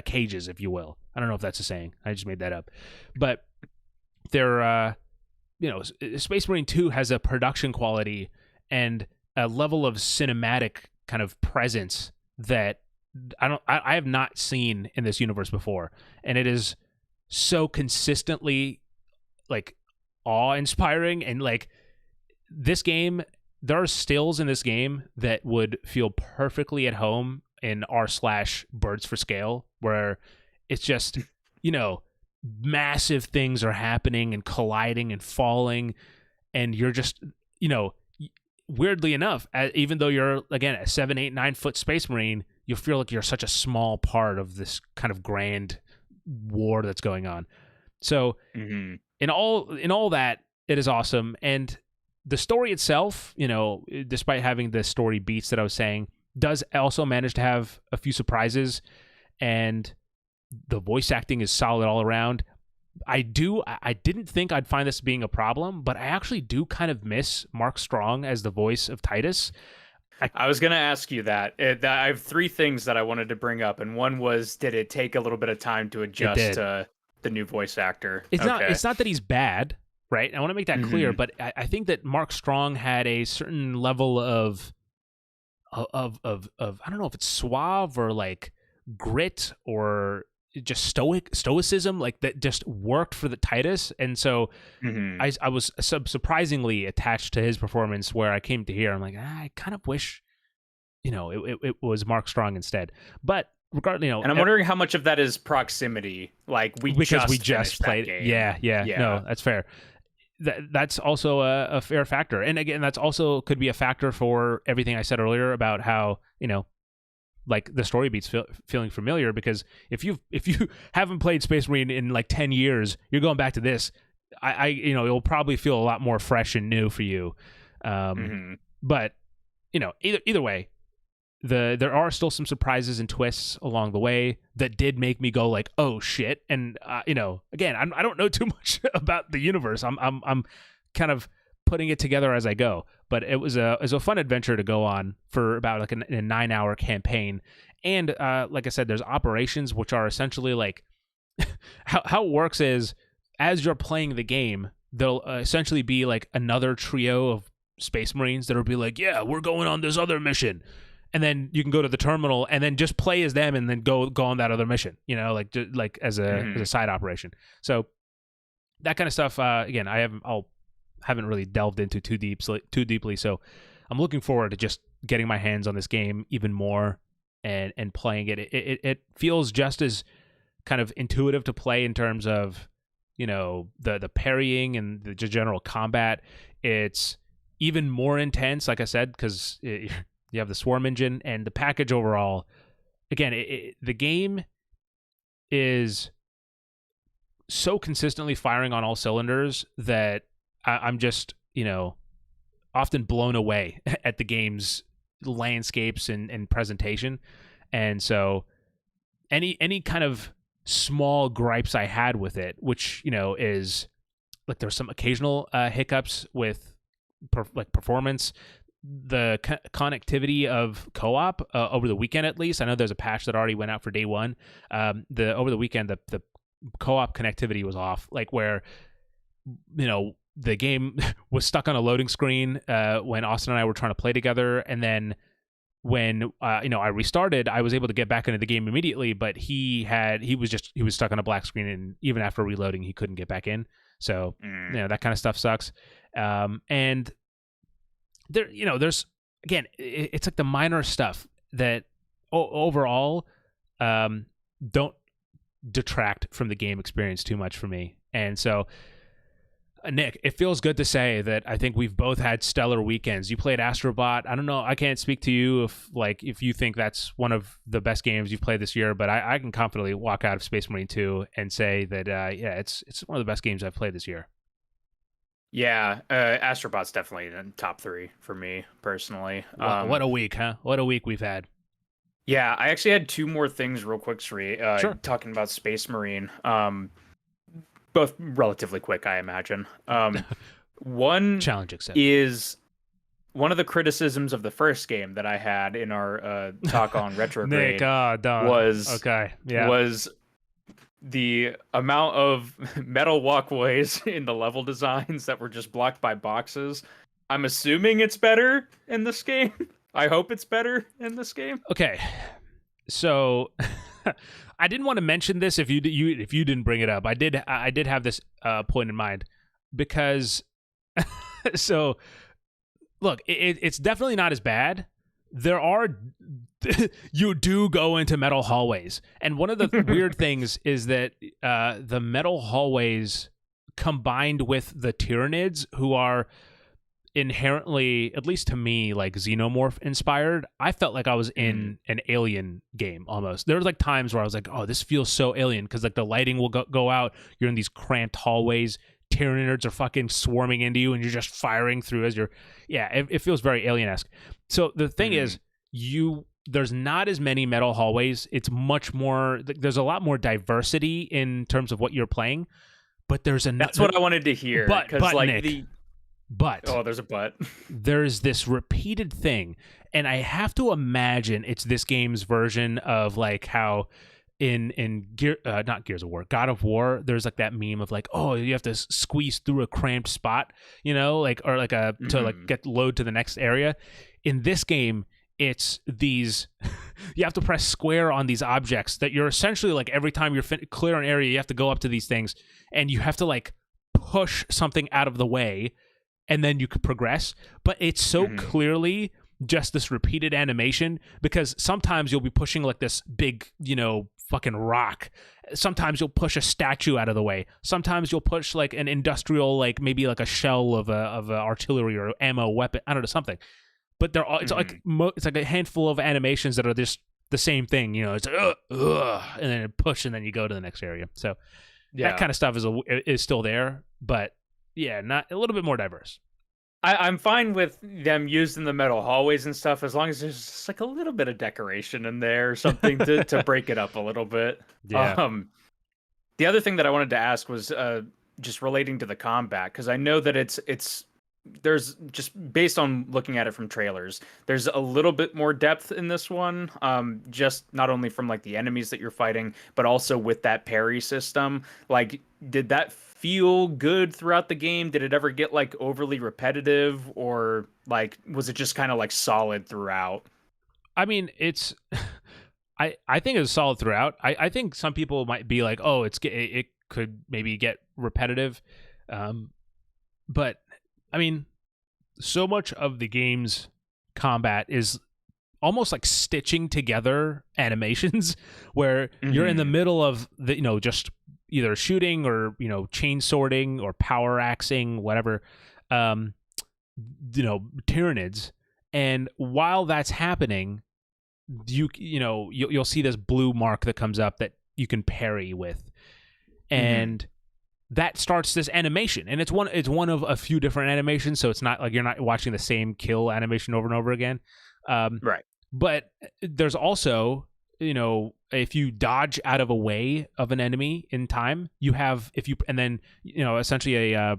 cages, if you will. I don't know if that's a saying. I just made that up. But they're, Space Marine 2 has a production quality and a level of cinematic kind of presence that I have not seen in this universe before. And it is so consistently like awe-inspiring. And like this game, there are stills in this game that would feel perfectly at home in r/birds for scale, where it's just, massive things are happening and colliding and falling, and you're just, weirdly enough, even though you're, again, a 7, 8, 9 foot Space Marine, you feel like you're such a small part of this kind of grand war that's going on. So in all that, it is awesome. And the story itself, despite having the story beats that I was saying, does also manage to have a few surprises, and the voice acting is solid all around. I didn't think I'd find this being a problem, but I actually do kind of miss Mark Strong as the voice of Titus. I was going to ask you that. I have 3 things that I wanted to bring up, and one was, did it take a little bit of time to adjust to the new voice actor? It's not that he's bad, right? I want to make that clear, but I think that Mark Strong had a certain level of I don't know if it's suave or like grit or just stoicism, like that just worked for the Titus. And so I was surprisingly attached to his performance, where I came to hear, I'm like, I kind of wish, it was Mark Strong instead. But regardless, and I'm wondering how much of that is proximity, like we just played it. Yeah. No, that's fair. That's also a fair factor. And again, that's also could be a factor for everything I said earlier about how, like the story beats feeling familiar, because if you haven't played Space Marine in like 10 years, you're going back to this, it'll probably feel a lot more fresh and new for you. But either way, there are still some surprises and twists along the way that did make me go like, oh shit. And again, I don't know too much about the universe. I'm kind of putting it together as I go. But it was a fun adventure to go on for about like a 9-hour campaign. And like I said, there's operations which are essentially like how it works is as you're playing the game, there'll essentially be like another trio of Space Marines that'll be like, yeah, we're going on this other mission. And then you can go to the terminal and then just play as them and then go on that other mission, you know, like as a side operation. So that kind of stuff, again, I haven't really delved into too deeply. So I'm looking forward to just getting my hands on this game even more and playing it. It feels just as kind of intuitive to play in terms of, you know, the parrying and the general combat. It's even more intense, like I said, because you have the swarm engine and the package overall. Again, the game is so consistently firing on all cylinders that I'm just, you know, often blown away at the game's landscapes and presentation. And so any kind of small gripes I had with it, which, you know, is like there's some occasional hiccups with performance, the connectivity of co-op over the weekend, at least. I know there's a patch that already went out for day one. Over the weekend, the co-op connectivity was off, like where, you know, the game was stuck on a loading screen when Austin and I were trying to play together, and then when you know, I restarted, I was able to get back into the game immediately, but he was stuck on a black screen, and even after reloading, he couldn't get back in. So you know, that kind of stuff sucks. And there, you know, there's, again, it's like the minor stuff that overall don't detract from the game experience too much for me. And so, Nick, it feels good to say that I think we've both had stellar weekends. You played AstroBot. I don't know, I can't speak to you if you think that's one of the best games you've played this year, but I can confidently walk out of Space Marine 2 and say that yeah, it's one of the best games I've played this year. Yeah, AstroBot's definitely in top 3 for me personally. What a week, huh? What a week we've had. Yeah, I actually had 2 more things real quick, Sri. Sure. Talking about Space Marine. Both relatively quick, I imagine. One challenge accepted. Is one of the criticisms of the first game that I had in our talk on retrograde. Nick, was the amount of metal walkways in the level designs that were just blocked by boxes. I'm assuming it's better in this game. I hope it's better in this game. Okay, so I didn't want to mention this if you didn't bring it up. I did have this point in mind because so look, it's definitely not as bad. There are you do go into metal hallways, and one of the weird things is that the metal hallways combined with the Tyranids, who are inherently, at least to me, like xenomorph inspired, I felt like I was in an alien game almost. There were like times where I was like, oh, this feels so alien, because like the lighting will go out, you're in these cramped hallways, Tyranids are fucking swarming into you, and you're just firing through as you're, yeah, it feels very alien-esque. So the thing is, there's not as many metal hallways. It's much more, there's a lot more diversity in terms of what you're playing, but there's that's what I wanted to hear. But like Nick, there's a but. There's this repeated thing, and I have to imagine it's this game's version of like how in not Gears of War, God of War, there's like that meme of like, oh, you have to squeeze through a cramped spot, you know, like, or like to like get load to the next area. In this game, it's these you have to press square on these objects that you're essentially like, every time you're clear an area, you have to go up to these things, and you have to like push something out of the way, and then you could progress. But it's so clearly just this repeated animation, because sometimes you'll be pushing like this big, you know, fucking rock. Sometimes you'll push a statue out of the way. Sometimes you'll push like an industrial, like maybe like a shell of a artillery or ammo weapon, I don't know, something. But they're all, it's like a handful of animations that are just the same thing, you know. It's like and then push, and then you go to the next area. So that kind of stuff is still there, but yeah, not a little bit more diverse. I'm fine with them using the metal hallways and stuff, as long as there's just like a little bit of decoration in there or something to break it up a little bit. Yeah. The other thing that I wanted to ask was just relating to the combat, because I know that it's there's just based on looking at it from trailers, there's a little bit more depth in this one. Just not only from like the enemies that you're fighting, but also with that parry system. Like, did that feel good throughout the game? Did it ever get like overly repetitive, or like was it just kind of like solid throughout? I mean, it's I think it was solid throughout. I think some people might be like, oh, it could maybe get repetitive, but I mean, so much of the game's combat is almost like stitching together animations where you're in the middle of the, just either shooting or, chain sorting or power axing, whatever, Tyranids. And while that's happening, you'll see this blue mark that comes up that you can parry with. And that starts this animation, and it's one of a few different animations, so it's not like you're not watching the same kill animation over and over again. Right. But there's also, if you dodge out of a way of an enemy in time, essentially a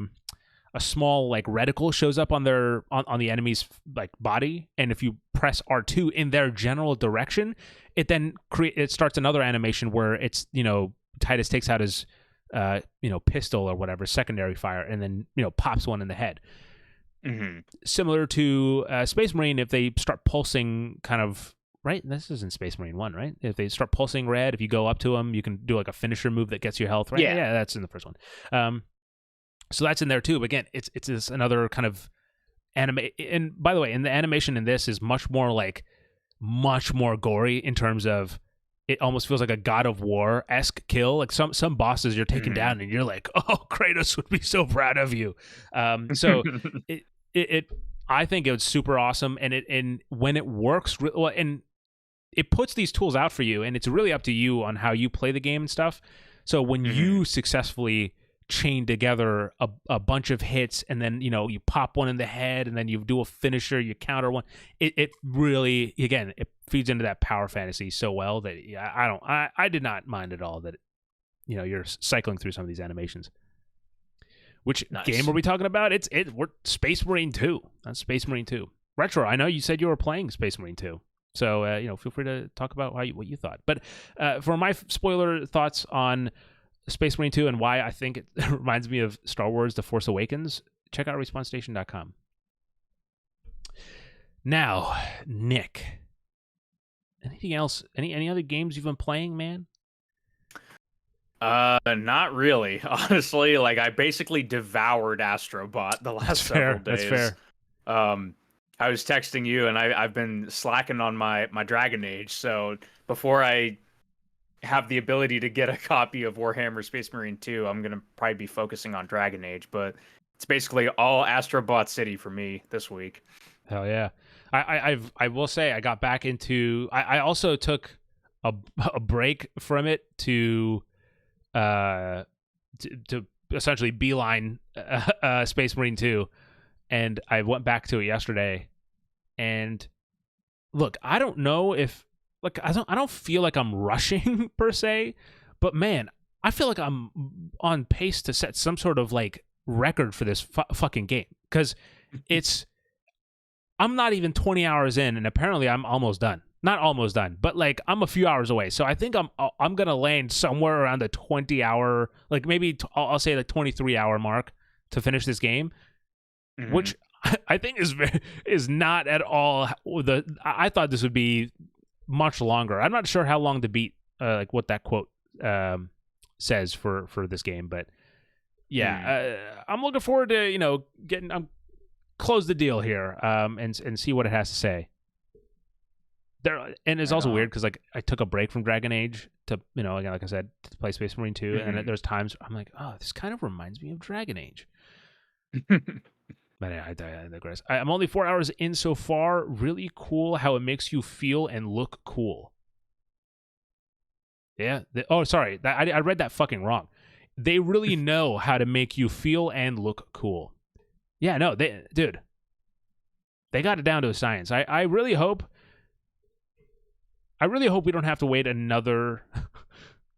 small like reticle shows up on the enemy's like body, and if you press R2 in their general direction, it then it starts another animation where it's Titus takes out his pistol or whatever, secondary fire, and then, pops one in the head. Similar to Space Marine, if they start pulsing kind of, right? This is in Space Marine 1, right? If they start pulsing red, if you go up to them, you can do like a finisher move that gets you health, right? Yeah, that's in the first one. So that's in there too. But again, it's this another kind of anime. And by the way, in the animation in this is much more gory in terms of, it almost feels like a God of War-esque kill. Like some bosses you're taking down and you're like, oh, Kratos would be so proud of you. So I think it was super awesome. And when it works, and it puts these tools out for you, and it's really up to you on how you play the game and stuff. So when you successfully chain together a bunch of hits, and then you pop one in the head, and then you do a finisher, you counter one, it really, again, it feeds into that power fantasy so well that I did not mind at all that you're cycling through some of these animations. Which game are we talking about? We're Space Marine 2. That's Space Marine 2. Retro, I know you said you were playing Space Marine 2. So feel free to talk about what you thought. But for my spoiler thoughts on Space Marine 2 and why I think it reminds me of Star Wars The Force Awakens, check out respawnstation.com. Now, Nick, anything else? Any other games you've been playing, man? Not really. Honestly, like I basically devoured AstroBot the last several days. That's fair. I was texting you, and I've been slacking on my Dragon Age. So before I have the ability to get a copy of Warhammer Space Marine 2, I'm gonna probably be focusing on Dragon Age. But it's basically all AstroBot City for me this week. Hell yeah. I will say I got back into. I also took a break from it to essentially beeline Space Marine 2, and I went back to it yesterday. And look, I don't know if I don't feel like I'm rushing per se, but man, I feel like I'm on pace to set some sort of like record for this fucking game, because I'm not even 20 hours in, and apparently I'm almost done. Not almost done, but like I'm a few hours away. So I think I'm gonna land somewhere around the 20 hour, like maybe I'll say the 23 hour mark to finish this game, which I think is not at all I thought this would be much longer. I'm not sure how long to beat, like what that quote says for this game, but yeah, I'm looking forward to getting close the deal here, and see what it has to say. And it's also weird because like I took a break from Dragon Age to again, like I said, to play Space Marine 2, and there's times I'm like, oh, this kind of reminds me of Dragon Age. But yeah, I digress. I'm only 4 hours in so far. Really cool how it makes you feel and look cool. Yeah. Sorry. I read that fucking wrong. They really know how to make you feel and look cool. Yeah, no, they got it down to a science. I really hope we don't have to wait another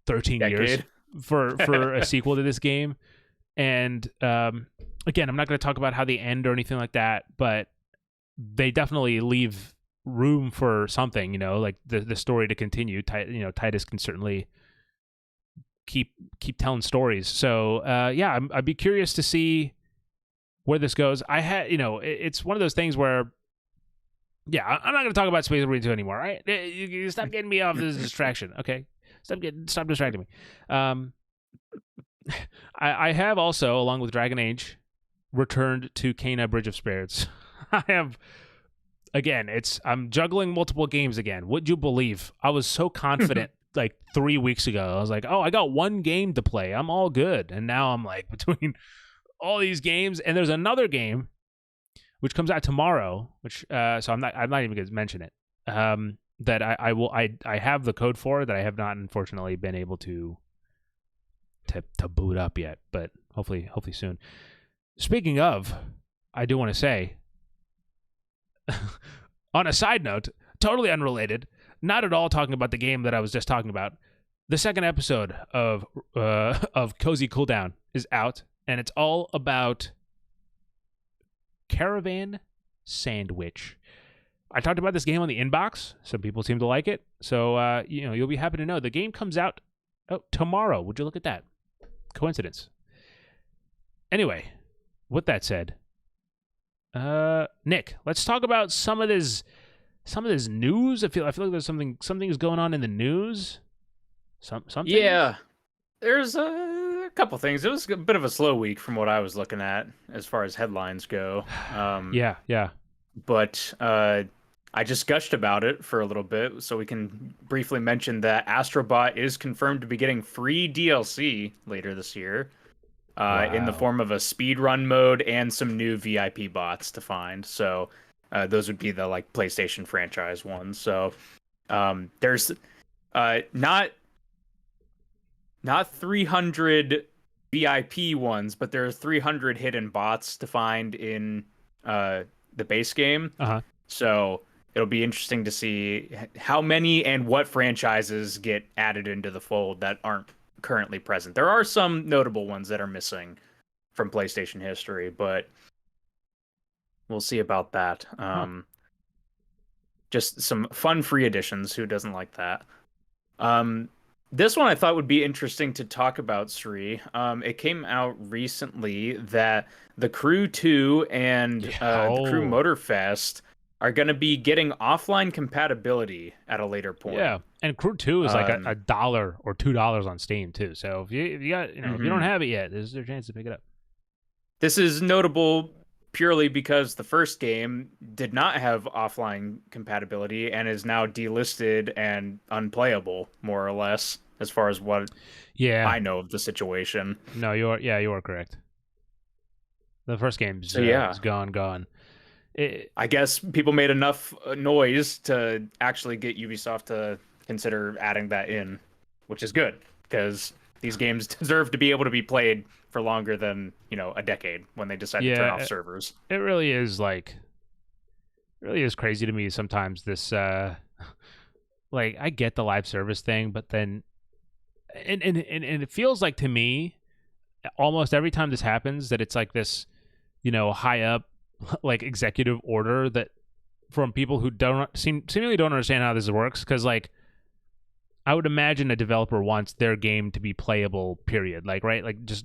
13 years for a sequel to this game. And again, I'm not going to talk about how they end or anything like that, but they definitely leave room for something, like the story to continue. Titus can certainly keep telling stories. So yeah, I'd be curious to see where this goes. It's one of those things where, yeah, I'm not going to talk about Space Marine 2 anymore. Right? You stop getting me off this distraction. Okay, stop distracting me. I have also, along with Dragon Age, returned to Kena Bridge of Spirits. I have, again, I'm juggling multiple games again. Would you believe? I was so confident like 3 weeks ago. I was like, oh, I got one game to play. I'm all good. And now I'm like, between all these games, and there's another game which comes out tomorrow, which so I'm not even going to mention it. That I have the code for, that I have not unfortunately been able to boot up yet, but hopefully soon. Speaking of, I do want to say, on a side note, totally unrelated, not at all talking about the game that I was just talking about, the second episode of Cozy Cooldown is out, and it's all about Caravan Sandwich. I talked about this game on the inbox. Some people seem to like it, so you'll be happy to know the game comes out tomorrow. Would you look at that? Coincidence. Anyway, with that said, Nick, let's talk about some of this news. I feel like there's something is going on in the news. Something. Yeah, there's a couple things. It was a bit of a slow week from what I was looking at as far as headlines go. Yeah. But I just gushed about it for a little bit, so we can briefly mention that AstroBot is confirmed to be getting free DLC later this year, in the form of a speedrun mode and some new VIP bots to find. So those would be the like PlayStation franchise ones. So there's not 300 VIP ones, but there are 300 hidden bots to find in the base game. So it'll be interesting to see how many and what franchises get added into the fold that aren't currently present. There are some notable ones that are missing from PlayStation history, but we'll see about that. Just some fun free additions. Who doesn't like that? This one I thought would be interesting to talk about, Sri. It came out recently that the Crew 2 and the Crew Motorfest are going to be getting offline compatibility at a later point. Yeah, and Crew 2 is like $1 or $2 on Steam too. So if you got, if you don't have it yet, this is your chance to pick it up. This is notable purely because the first game did not have offline compatibility and is now delisted and unplayable, more or less, as far as what I know of the situation. No, you are correct. The first game's is gone. I guess people made enough noise to actually get Ubisoft to consider adding that in, which is good, because these games deserve to be able to be played for longer than, a decade when they decide to turn off servers. It really is crazy to me sometimes, this like, I get the live service thing, but then and it feels like to me almost every time this happens that it's like this, high up like executive order that from people who seemingly don't understand how this works, because like I would imagine a developer wants their game to be playable, period. Like, right? Like, just,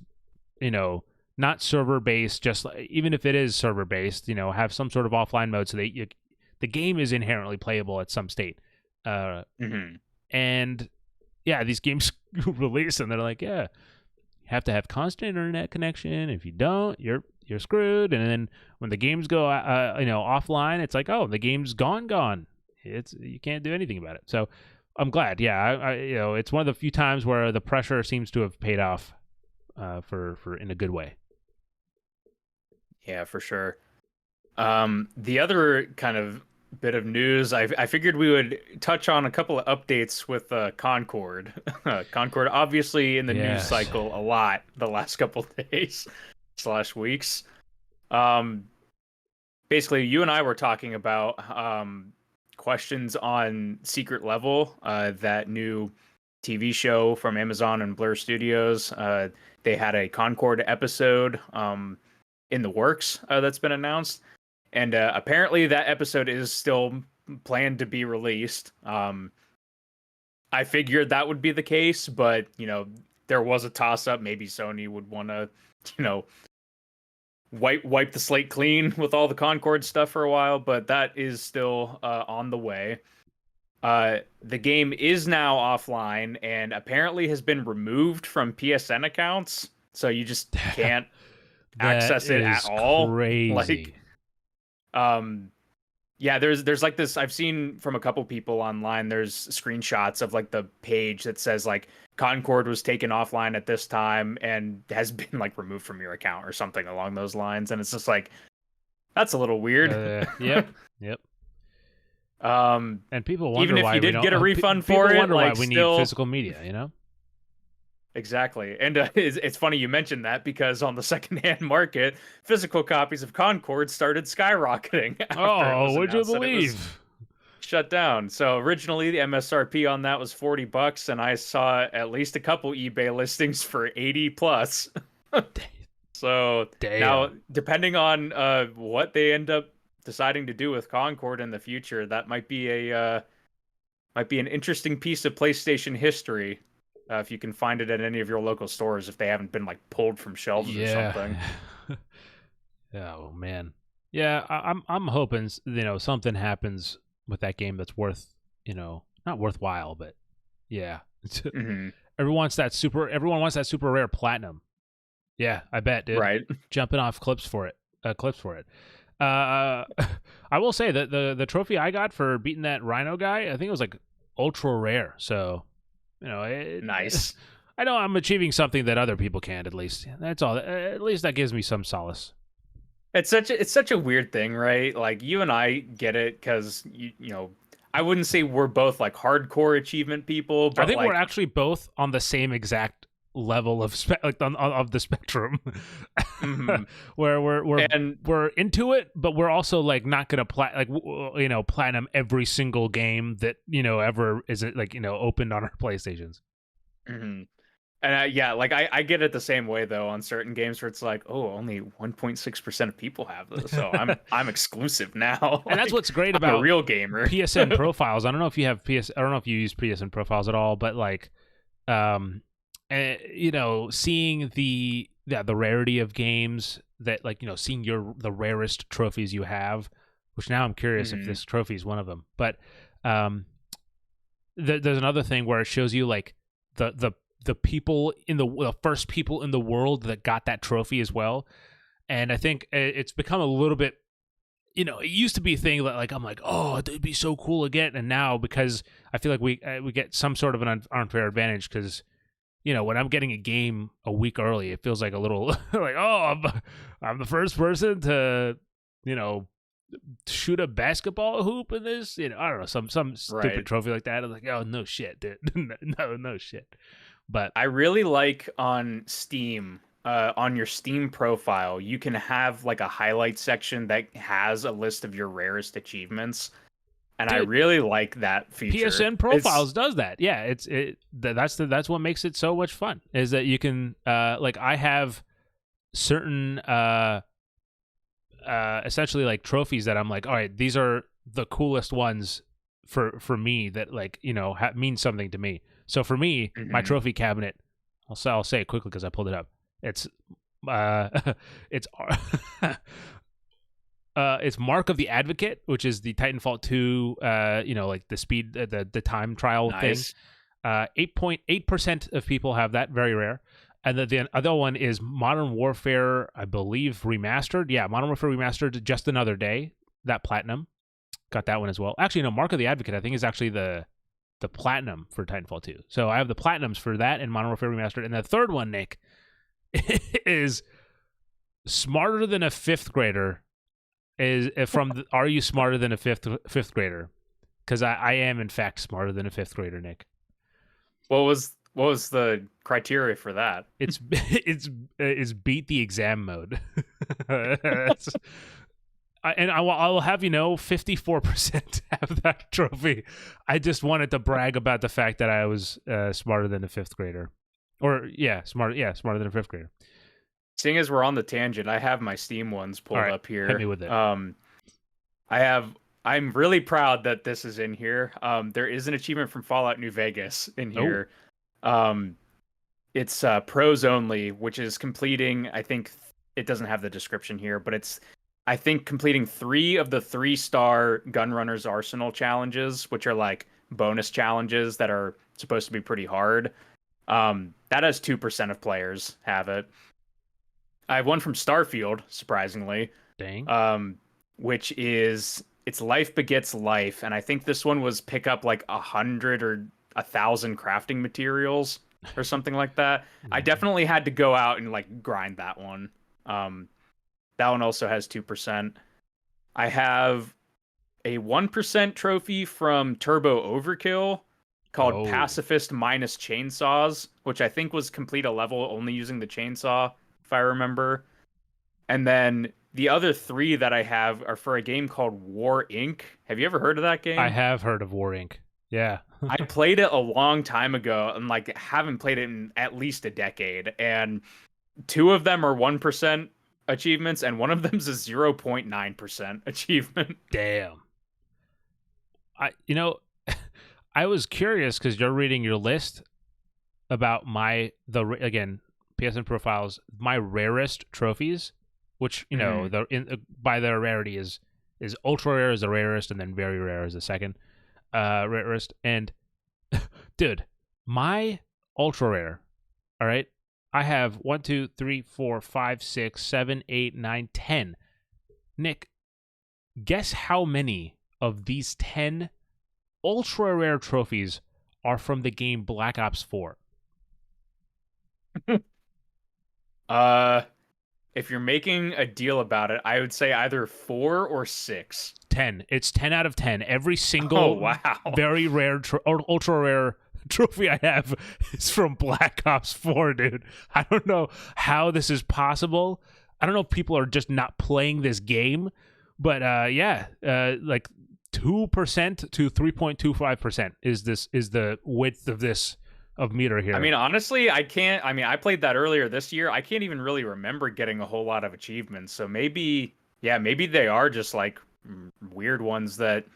not server based, just even if it is server based, have some sort of offline mode so that the game is inherently playable at some state. And yeah, these games release and they're like, yeah, you have to have constant internet connection. If you don't, you're screwed. And then when the games go, offline, it's like, oh, the game's gone. You can't do anything about it. So I'm glad. Yeah, it's one of the few times where the pressure seems to have paid off, for in a good way. Yeah, for sure. The other kind of bit of news, I figured we would touch on a couple of updates with Concord. Concord, obviously in the news cycle a lot the last couple of days / weeks. Basically, you and I were talking about questions on Secret Level, that new TV show from Amazon and Blur Studios. They had a Concord episode in the works that's been announced, and apparently that episode is still planned to be released. I figured that would be the case, but there was a toss up. Maybe Sony would want to, wipe the slate clean with all the Concord stuff for a while, but that is still on the way. The game is now offline and apparently has been removed from PSN accounts, so you just can't access it at all. Crazy. Yeah, there's like this, I've seen from a couple people online, there's screenshots of like the page that says like Concord was taken offline at this time and has been like removed from your account or something along those lines, and it's just like, that's a little weird. Yep. And people wonder even if why you did get a refund for it, like, why we still... need physical media, Exactly. And it's funny you mentioned that, because on the secondhand market, physical copies of Concord started skyrocketing. Oh, would you believe? Shut down. So originally the MSRP on that was $40, and I saw at least a couple eBay listings for 80 plus. So now, depending on what they end up deciding to do with Concord in the future, that might be an interesting piece of PlayStation history. If you can find it at any of your local stores, if they haven't been like pulled from shelves or something. Oh man, yeah. I'm hoping something happens with that game that's worth not worthwhile, but yeah. Mm-hmm. Everyone wants that super rare platinum. Yeah, I bet, dude. Right. Jumping off clips for it. I will say that the trophy I got for beating that Rhino guy, I think it was like ultra rare. So. Nice. I know I'm achieving something that other people can't. At least that's all. At least that gives me some solace. It's such a weird thing, right? Like, you and I get it because I wouldn't say we're both like hardcore achievement people, but I think we're actually both on the same exact level of of the spectrum, mm-hmm. where we're into it, but we're also like not gonna platinum every single game that ever is opened on our PlayStations. Mm-hmm. And yeah, like I get it the same way though on certain games where it's like, oh, only 1.6% of people have this, so I'm exclusive now. And that's what's great about a real gamer. PSN profiles. I don't know if you have I don't know if you use PSN profiles at all, but like, seeing the rarity of games that seeing the rarest trophies you have, which now I'm curious if this trophy is one of them. But there's another thing where it shows you like the people the first people in the world that got that trophy as well. And I think it's become a little bit, it used to be a thing that like I'm like, oh, it'd be so cool again, and now because I feel like we get some sort of an unfair advantage because. When I'm getting a game a week early, it feels like a little like, oh, I'm the first person to, shoot a basketball hoop in this. I don't know, some stupid trophy like that. I'm like, oh, no shit, dude. no shit. But I really like on Steam, on your Steam profile, you can have like a highlight section that has a list of your rarest achievements. And dude, I really like that feature. PSN Profiles does that. Yeah, that's what makes it so much fun. Is that you can I have certain essentially like trophies that I'm like, all right, these are the coolest ones for me that mean something to me. So for me, my trophy cabinet, I'll say it quickly because I pulled it up. It's it's Mark of the Advocate, which is the Titanfall 2, like the speed, the time trial thing. 8.8% of people have that, very rare. And the other one is Modern Warfare, I believe, Remastered. Yeah, Modern Warfare Remastered, Just Another Day, that platinum. Got that one as well. Actually, no, Mark of the Advocate, I think, is actually the platinum for Titanfall 2. So I have the platinums for that and Modern Warfare Remastered. And the third one, Nick, is Smarter Than a Fifth Grader. Is from Are You Smarter Than a Fifth Grader? Because I am in fact smarter than a fifth grader, Nick. What was the criteria for that? It's beat the exam mode. I will have 54% have that trophy. I just wanted to brag about the fact that I was smarter than a fifth grader, smarter than a fifth grader. Seeing as we're on the tangent, I have my Steam ones pulled up here. Hit me with it. I'm really proud that this is in here. There is an achievement from Fallout New Vegas in here. It's pros only, which is completing, I think it doesn't have the description here, but it's, I think, completing 3 of the 3-star Gunrunner's Arsenal challenges, which are like bonus challenges that are supposed to be pretty hard. That has 2% of players have it. I have one from Starfield, surprisingly. Dang. Which is, it's Life Begets Life, and I think this one was pick up like 100 or 1,000 crafting materials or something like that. I definitely had to go out and like grind that one. That one also has 2%. I have a 1% trophy from Turbo Overkill called Pacifist minus Chainsaws, which I think was complete a level only using the chainsaw, if I remember. And then the other 3 that I have are for a game called War Inc. Have you ever heard of that game? I have heard of War Inc. Yeah. I played it a long time ago and like haven't played it in at least a decade. And 2 of them are 1% achievements, and one of them is a 0.9% achievement. Damn. I was curious because you're reading your list about again, PSN profiles, my rarest trophies, which by their rarity is ultra rare is the rarest, and then very rare is the second rarest. And dude, my ultra rare, all right, I have 1, 2, 3, 4, 5, 6, 7, 8, 9, 10. Nick, guess how many of these 10 ultra rare trophies are from the game Black Ops 4? If you're making a deal about it, I would say either 4 or 6. 10. It's 10 out of 10. Every single very rare ultra rare trophy I have is from Black Ops 4, dude. I don't know how this is possible. I don't know if people are just not playing this game, but like 2% to 3.25% is the width of this meter here. I mean, honestly, I played that earlier this year. I can't even really remember getting a whole lot of achievements. So maybe they are just like weird ones that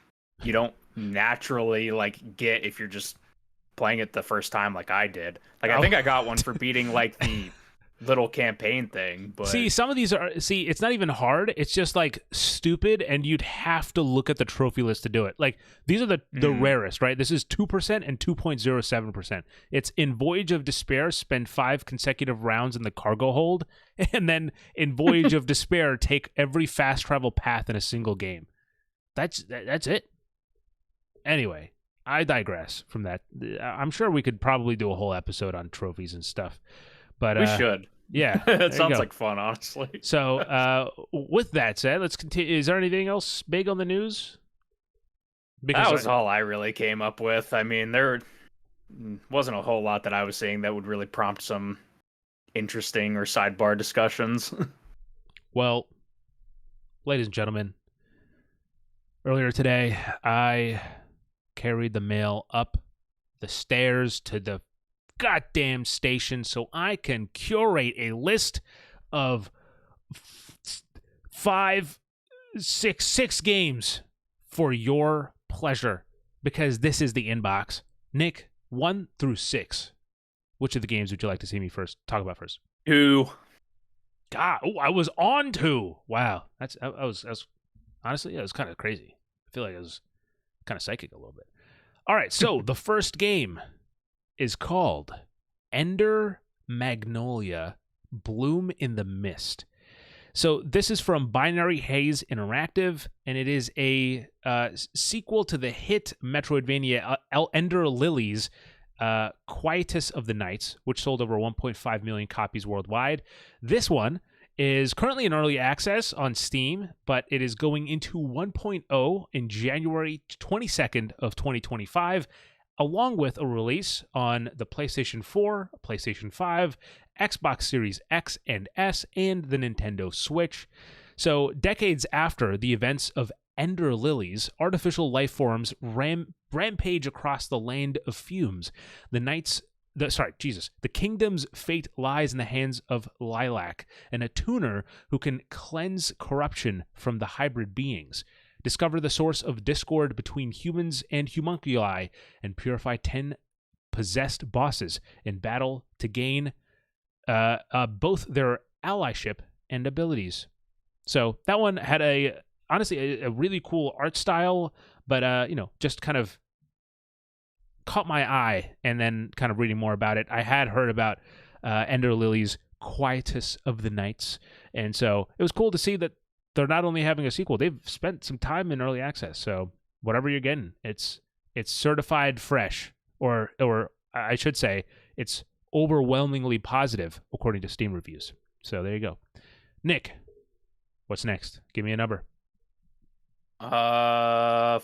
you don't naturally like get if you're just playing it the first time like I did. Like I think I got one for beating like the little campaign thing, but some of these it's not even hard, it's just like stupid, and you'd have to look at the trophy list to do it. Like these are the rarest, right? This is 2% and 2.07%. It's in Voyage of Despair, spend 5 consecutive rounds in the cargo hold, and then in Voyage of Despair, take every fast travel path in a single game. That's it. Anyway, I digress from that. I'm sure we could probably do a whole episode on trophies and stuff. But we should. Yeah. That sounds like fun, honestly. So, with that said, let's continue. Is there anything else big on the news? Because that was all I really came up with. I mean, there wasn't a whole lot that I was saying that would really prompt some interesting or sidebar discussions. Well, ladies and gentlemen, earlier today, I carried the mail up the stairs to the goddamn station so I can curate a list of 6 games for your pleasure, because this is the inbox. Nick, 1 through 6. Which of the games would you like to see me talk about first? 2. God, I was on 2. Wow, that's honestly, it was kind of crazy. I feel like I was kind of psychic a little bit. All right, so the first game is called Ender Magnolia Bloom in the Mist. So this is from Binary Haze Interactive, and it is a sequel to the hit Metroidvania Ender Lilies, Quietus of the Nights, which sold over 1.5 million copies worldwide. This one is currently in early access on Steam, but it is going into 1.0 in January 22nd of 2025, along with a release on the PlayStation 4, PlayStation 5, Xbox Series X and S, and the Nintendo Switch. So, decades after the events of Ender lilies, artificial life forms rampage across the land of fumes. The kingdom's fate lies in the hands of Lilac, an attuner who can cleanse corruption from the hybrid beings, discover the source of discord between humans and homunculi, and purify 10 possessed bosses in battle to gain both their allyship and abilities. So that one had honestly a really cool art style, but just kind of caught my eye. And then kind of reading more about it, I had heard about Ender Lily's Quietus of the Nights, and so it was cool to see that they're not only having a sequel, they've spent some time in early access. So whatever you're getting, it's certified fresh, or I should say, it's overwhelmingly positive according to Steam reviews. So there you go. Nick, what's next? Give me a number. 4.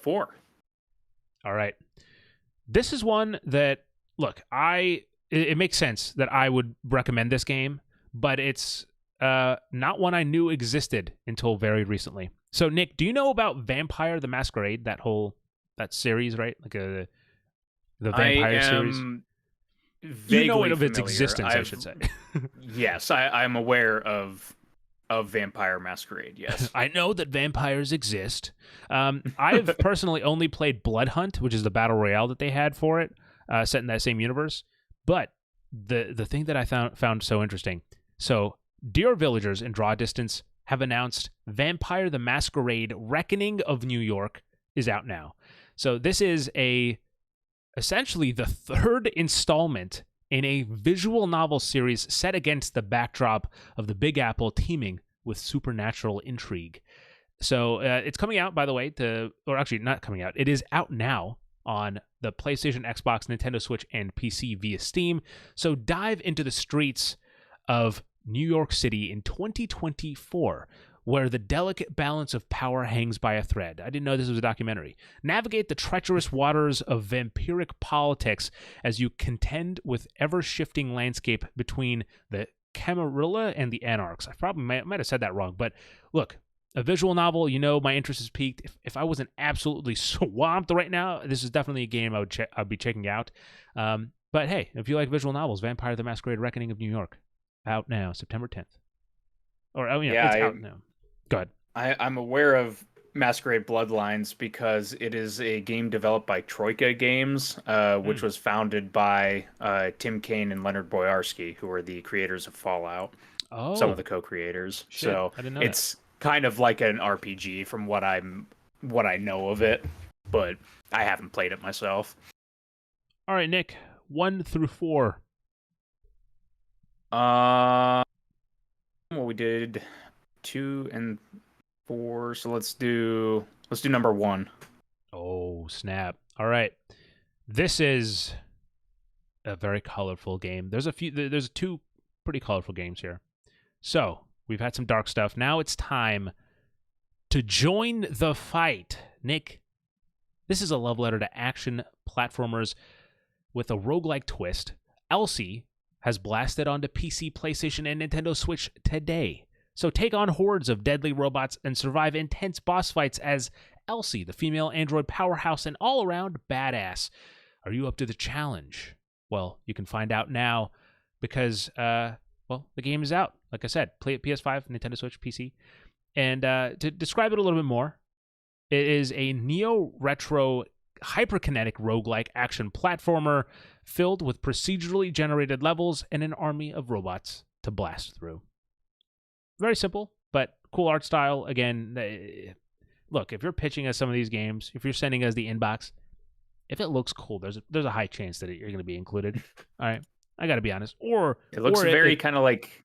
All right. This is one that, look, it makes sense that I would recommend this game, but it's not one I knew existed until very recently. So, Nick, do you know about Vampire the Masquerade, that series, right? Like the Vampire series? You know of its existence, I should say. Yes, I'm aware of Vampire Masquerade, yes. I know that vampires exist. I've personally only played Blood Hunt, which is the battle royale that they had for it, set in that same universe. But the thing that I found so interesting, so Dear Villagers and Draw Distance have announced Vampire the Masquerade Reckoning of New York is out now. So this is essentially the third installment in a visual novel series set against the backdrop of the Big Apple teeming with supernatural intrigue. So it's coming out, by the way, or actually not coming out. It is out now on the PlayStation, Xbox, Nintendo Switch, and PC via Steam. So dive into the streets of New York City in 2024, where the delicate balance of power hangs by a thread. I didn't know this was a documentary. Navigate the treacherous waters of vampiric politics as you contend with ever-shifting landscape between the Camarilla and the Anarchs. I probably might have said that wrong, but look, a visual novel, my interest is piqued. If I wasn't absolutely swamped right now, this is definitely a game I'd be checking out. But hey, if you like visual novels, Vampire the Masquerade Reckoning of New York, out now, September 10th. It's out now. Go ahead. I'm aware of Masquerade Bloodlines because it is a game developed by Troika Games, which was founded by Tim Kaine and Leonard Boyarsky, who are the creators of Fallout. Oh, some of the co-creators. Shit, so I didn't know it's kind of like an RPG from what I know of it, but I haven't played it myself. All right, Nick, 1 through 4. Well, we did 2 and 4, so let's do number 1. Oh, snap. All right. This is a very colorful game. There's 2 pretty colorful games here. So, we've had some dark stuff. Now it's time to join the fight. Nick, this is a love letter to action platformers with a roguelike twist. Elsie has blasted onto PC, PlayStation, and Nintendo Switch today. So take on hordes of deadly robots and survive intense boss fights as Elsie, the female android powerhouse and all-around badass. Are you up to the challenge? Well, you can find out now because, the game is out. Like I said, play it PS5, Nintendo Switch, PC. And to describe it a little bit more, it is a neo-retro hyperkinetic roguelike action platformer filled with procedurally generated levels and an army of robots to blast through. Very simple, but cool art style. Again, look, if you're pitching us some of these games, if you're sending us the inbox, if it looks cool, there's a high chance that you're going to be included. All right, I got to be honest. Or it looks very kind of like.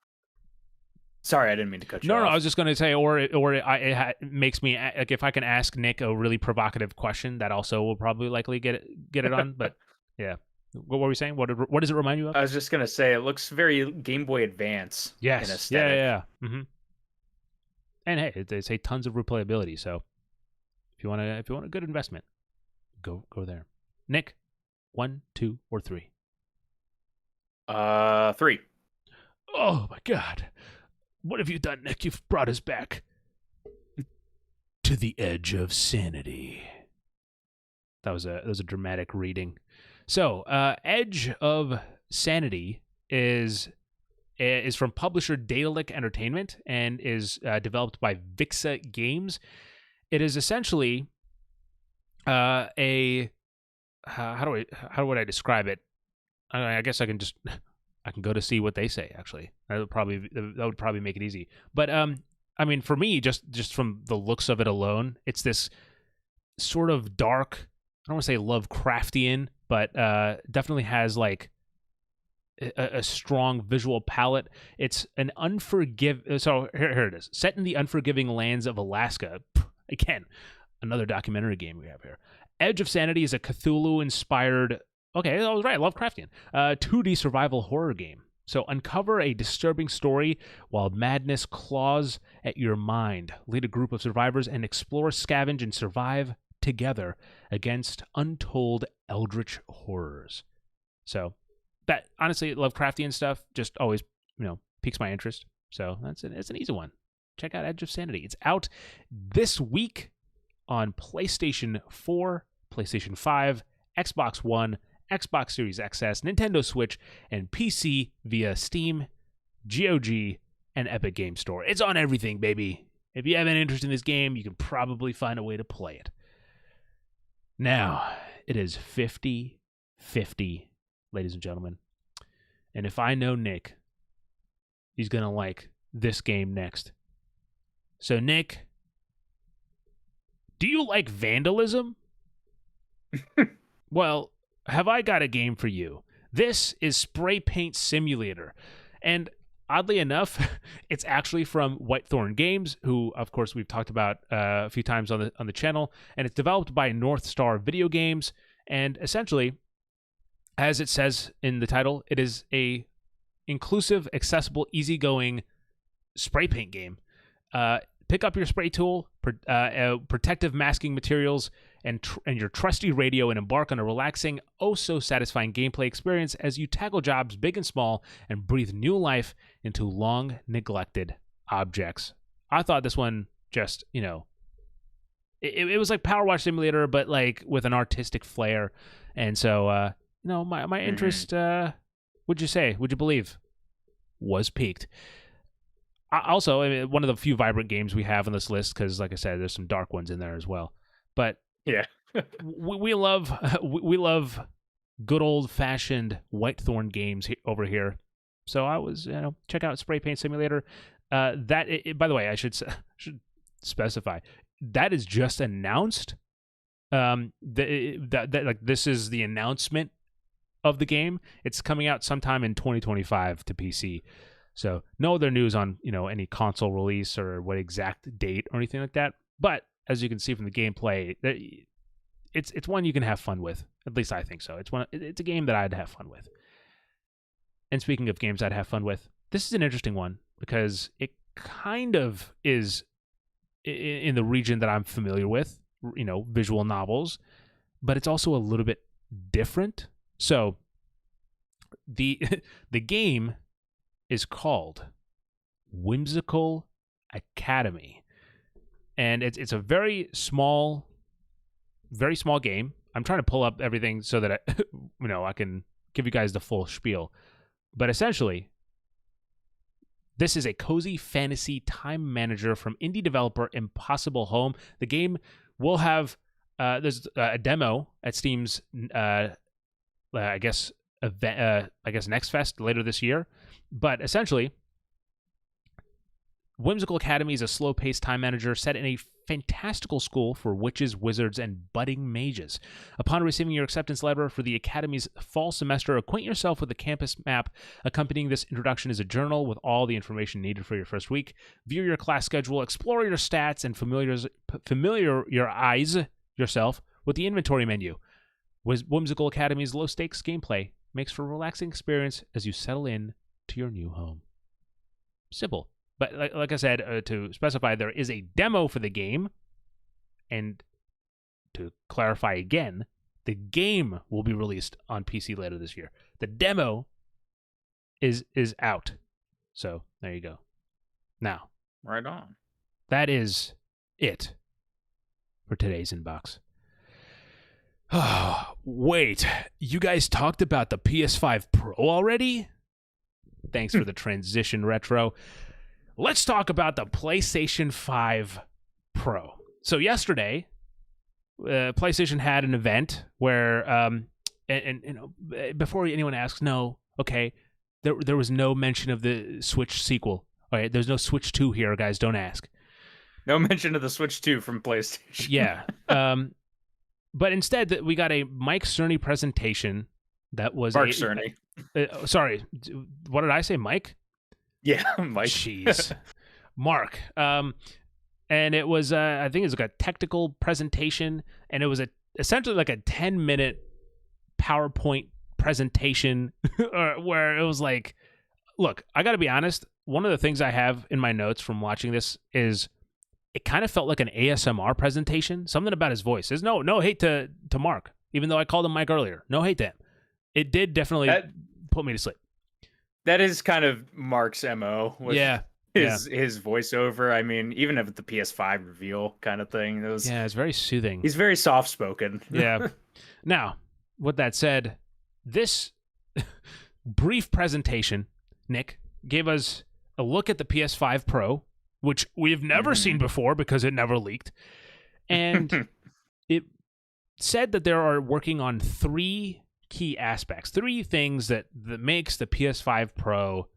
Sorry, I didn't mean to cut you off. No, I was just going to say, it makes me like if I can ask Nick a really provocative question, that also will probably likely get it on. But yeah, what were we saying? What does it remind you of? I was just going to say it looks very Game Boy Advance. Yes, in aesthetic. yeah. Mm-hmm. And hey, they say tons of replayability. So if you want a good investment, go there. Nick, 1, 2, or 3? 3. Oh my God. What have you done, Nick? You've brought us back. to the edge of sanity. That was a dramatic reading. So, Edge of Sanity is from publisher Daedalic Entertainment and is developed by Vixa Games. It is essentially how would I describe it? I guess I can go to see what they say. Actually, that would probably make it easy. But I mean, for me, just from the looks of it alone, it's this sort of dark. I don't want to say Lovecraftian, but definitely has like a strong visual palette. It's an So here it is. Set in the unforgiving lands of Alaska. Again, another documentary game we have here. Edge of Sanity is a Cthulhu-inspired. Okay, I was right. Lovecraftian. 2D survival horror game. So uncover a disturbing story while madness claws at your mind. Lead a group of survivors and explore, scavenge, and survive together against untold eldritch horrors. So that, honestly, Lovecraftian stuff just always, piques my interest. So it's an easy one. Check out Edge of Sanity. It's out this week on PlayStation 4, PlayStation 5, Xbox One, Xbox Series XS, Nintendo Switch, and PC via Steam, GOG, and Epic Game Store. It's on everything, baby. If you have an interest in this game, you can probably find a way to play it. Now, it is 50-50, ladies and gentlemen. And if I know Nick, he's going to like this game next. So, Nick, do you like vandalism? Well, have I got a game for you. This is Spray Paint Simulator. And oddly enough, it's actually from Whitethorn Games, who, of course, we've talked about a few times on the channel. And it's developed by North Star Video Games. And essentially, as it says in the title, it is a inclusive, accessible, easygoing spray paint game. Pick up your spray tool, protective masking materials, and your trusty radio and embark on a relaxing, oh-so-satisfying gameplay experience as you tackle jobs big and small and breathe new life into long-neglected objects. I thought this one just, it was like Power Wash Simulator, but like with an artistic flair. And so, my interest, would you believe, was piqued. Also, I mean, one of the few vibrant games we have on this list, because, like I said, there's some dark ones in there as well. But yeah, we love good old fashioned Whitethorn games over here. So I was, check out Spray Paint Simulator. By the way, I should specify that is just announced. Like this is the announcement of the game. It's coming out sometime in 2025 to PC. So no other news on, any console release or what exact date or anything like that. But as you can see from the gameplay, it's one you can have fun with. At least I think so. It's a game that I'd have fun with. And speaking of games I'd have fun with, this is an interesting one because it kind of is in the region that I'm familiar with, visual novels, but it's also a little bit different. So the game is called Whimsical Academy. And it's a very small game. I'm trying to pull up everything so that I can give you guys the full spiel. But essentially, this is a cozy fantasy time manager from indie developer Impossible Home. The game will have there's a demo at Steam's I guess Next Fest later this year. But essentially, Whimsical Academy is a slow-paced time manager set in a fantastical school for witches, wizards, and budding mages. Upon receiving your acceptance letter for the Academy's fall semester, acquaint yourself with the campus map. Accompanying this introduction is a journal with all the information needed for your first week. View your class schedule, explore your stats, and familiarize yourself with the inventory menu. Whimsical Academy's low-stakes gameplay makes for a relaxing experience as you settle in to your new home. Simple. But like I said, to specify, there is a demo for the game. And to clarify again, the game will be released on PC later this year. The demo is out. So there you go. Now, right on. That is it for today's inbox. Oh, wait, you guys talked about the PS5 Pro already? Thanks for the transition, Retro. Let's talk about the PlayStation 5 Pro. So yesterday, PlayStation had an event where, and you know, before anyone asks, no, okay, there was no mention of the Switch sequel. All right, there's no Switch 2 here, guys. Don't ask. No mention of the Switch 2 from PlayStation. Yeah. But instead, we got a Mike Cerny presentation that was Mark Cerny. Sorry, what did I say, Mike? Yeah, Mike. Jeez, Mark. And it was, I think it was like a technical presentation, and it was essentially like a 10-minute PowerPoint presentation where it was like, look, I got to be honest. One of the things I have in my notes from watching this is it kind of felt like an ASMR presentation. Something about his voice. There's no hate to Mark, even though I called him Mike earlier. No hate to him. It did definitely put me to sleep. That is kind of Mark's MO. His voiceover. I mean, even at the PS5 reveal kind of thing. It's very soothing. He's very soft spoken. Yeah. Now, with that said, this brief presentation, Nick, gave us a look at the PS5 Pro, which we've never seen before because it never leaked. And it said that they are working on 3 key aspects, 3 things that makes the PS5 Pro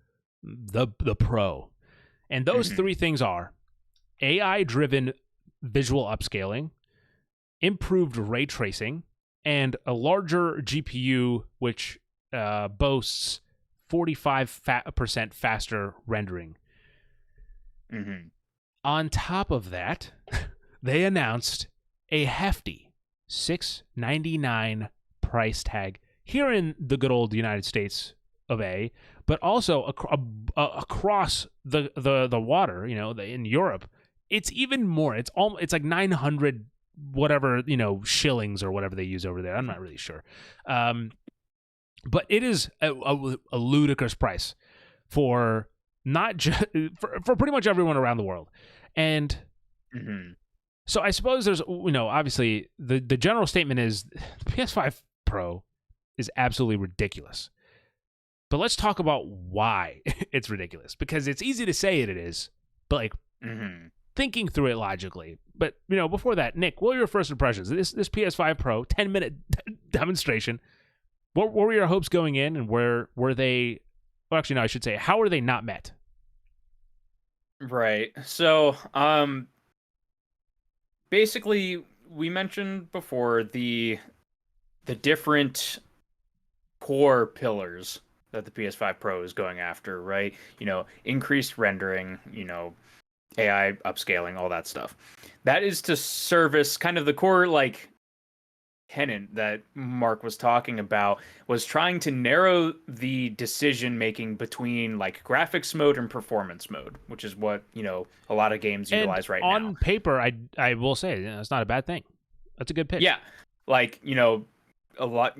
the Pro. And those 3 things are AI-driven visual upscaling, improved ray tracing, and a larger GPU, which boasts 45% faster rendering. On top of that, they announced a hefty $699 price tag here in the good old United States of A, but also across the water, you know, in Europe, it's even more. It's like 900 whatever, you know, shillings or whatever they use over there. I'm not really sure, but it is a ludicrous price for not just for pretty much everyone around the world. And so I suppose there's, you know, obviously the general statement is the PS5 Pro is absolutely ridiculous. But let's talk about why it's ridiculous, because it's easy to say it is, but like thinking through it logically. But, you know, before that, Nick, what were your first impressions? This PS5 Pro 10-minute demonstration. What were your hopes going in, and where were they? Well, actually, no, I should say, how were they not met? Right. So, basically, we mentioned before the different core pillars that the PS5 Pro is going after, right? You know, increased rendering, you know, AI upscaling, all that stuff. That is to service kind of the core, like, tenant that Mark was talking about, was trying to narrow the decision making between like graphics mode and performance mode, which is what, you know, a lot of games utilize right now. On paper, I will say, it's not a bad thing. That's a good pitch. Yeah, like, you know, a lot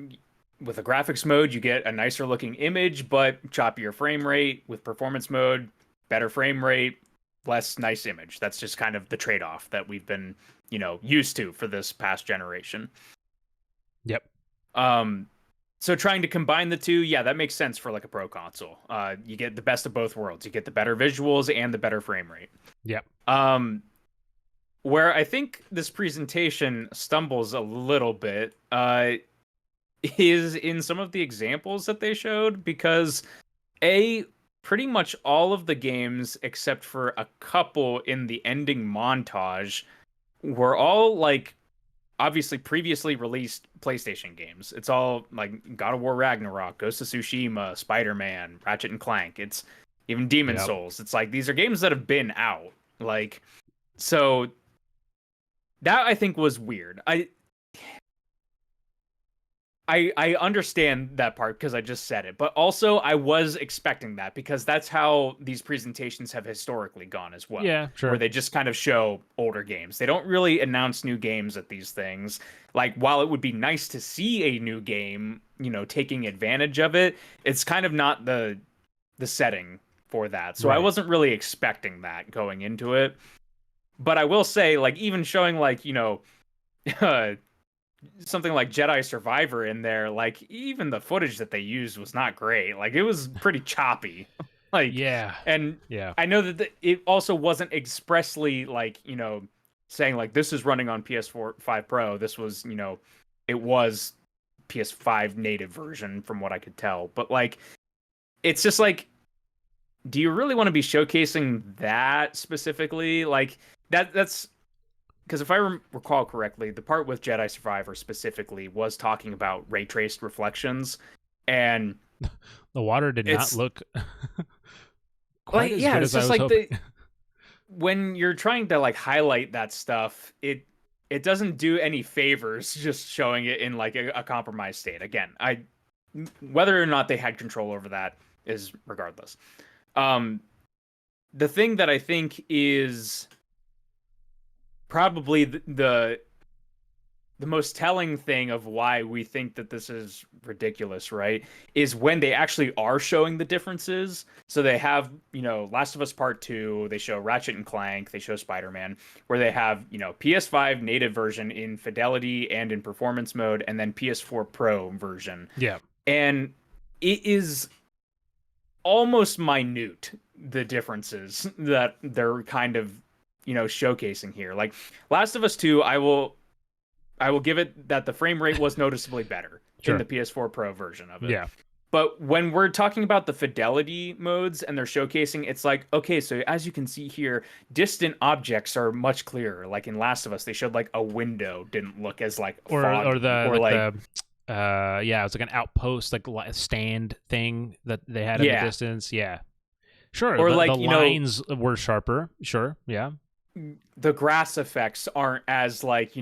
with a graphics mode, you get a nicer looking image, but choppier frame rate. With performance mode, better frame rate, less nice image. That's just kind of the trade-off that we've been, you know, used to for this past generation. Yep. So trying to combine the two, yeah, that makes sense for like a pro console. You get the best of both worlds. You get the better visuals and the better frame rate. Yep. Where I think this presentation stumbles a little bit, is in some of the examples that they showed, because pretty much all of the games, except for a couple in the ending montage, were all like obviously previously released PlayStation games. It's all like God of War Ragnarok, Ghost of Tsushima, Spider-Man, Ratchet and Clank. It's even Demon Souls. It's like these are games that have been out. Like, so that I think was weird. I understand that part because I just said it, but also I was expecting that because that's how these presentations have historically gone as well. Yeah, sure. Where they just kind of show older games. They don't really announce new games at these things. Like, while it would be nice to see a new game, you know, taking advantage of it, it's kind of not the setting for that. So right. I wasn't really expecting that going into it. But I will say, like, even showing, like, you know, something like Jedi Survivor in there, like even the footage that they used was not great. Like it was pretty choppy. Like, Yeah. and Yeah. I know that it also wasn't expressly like, saying like this is running on PS4 5 Pro. This was, it was PS5 native version from what I could tell. But like it's just like, do you really want to be showcasing that specifically? Like that's because if I recall correctly, the part with Jedi Survivor specifically was talking about ray traced reflections, and the water did not look quite as good as I was hoping. When you're trying to like highlight that stuff, it doesn't do any favors just showing it in like a compromised state. Again, whether or not they had control over that is regardless. The thing that I think is probably the most telling thing of why we think that this is ridiculous, right, is when they actually are showing the differences. So they have, Last of Us Part 2, they show Ratchet and Clank, they show Spider-Man, where they have, PS5 native version in fidelity and in performance mode, and then PS4 Pro version. Yeah. And it is almost minute, the differences that they're kind of, showcasing here. Like Last of Us 2, I will give it that the frame rate was noticeably better in the PS4 Pro version of it. Yeah. But when we're talking about the fidelity modes and they're showcasing, it's like, okay, so as you can see here, distant objects are much clearer. Like in Last of Us, they showed like a window didn't look as like foggy, or it was like an outpost, like a stand thing that they had in the distance. Yeah. Sure. Or the lines were sharper. Sure. Yeah. The grass effects aren't as like,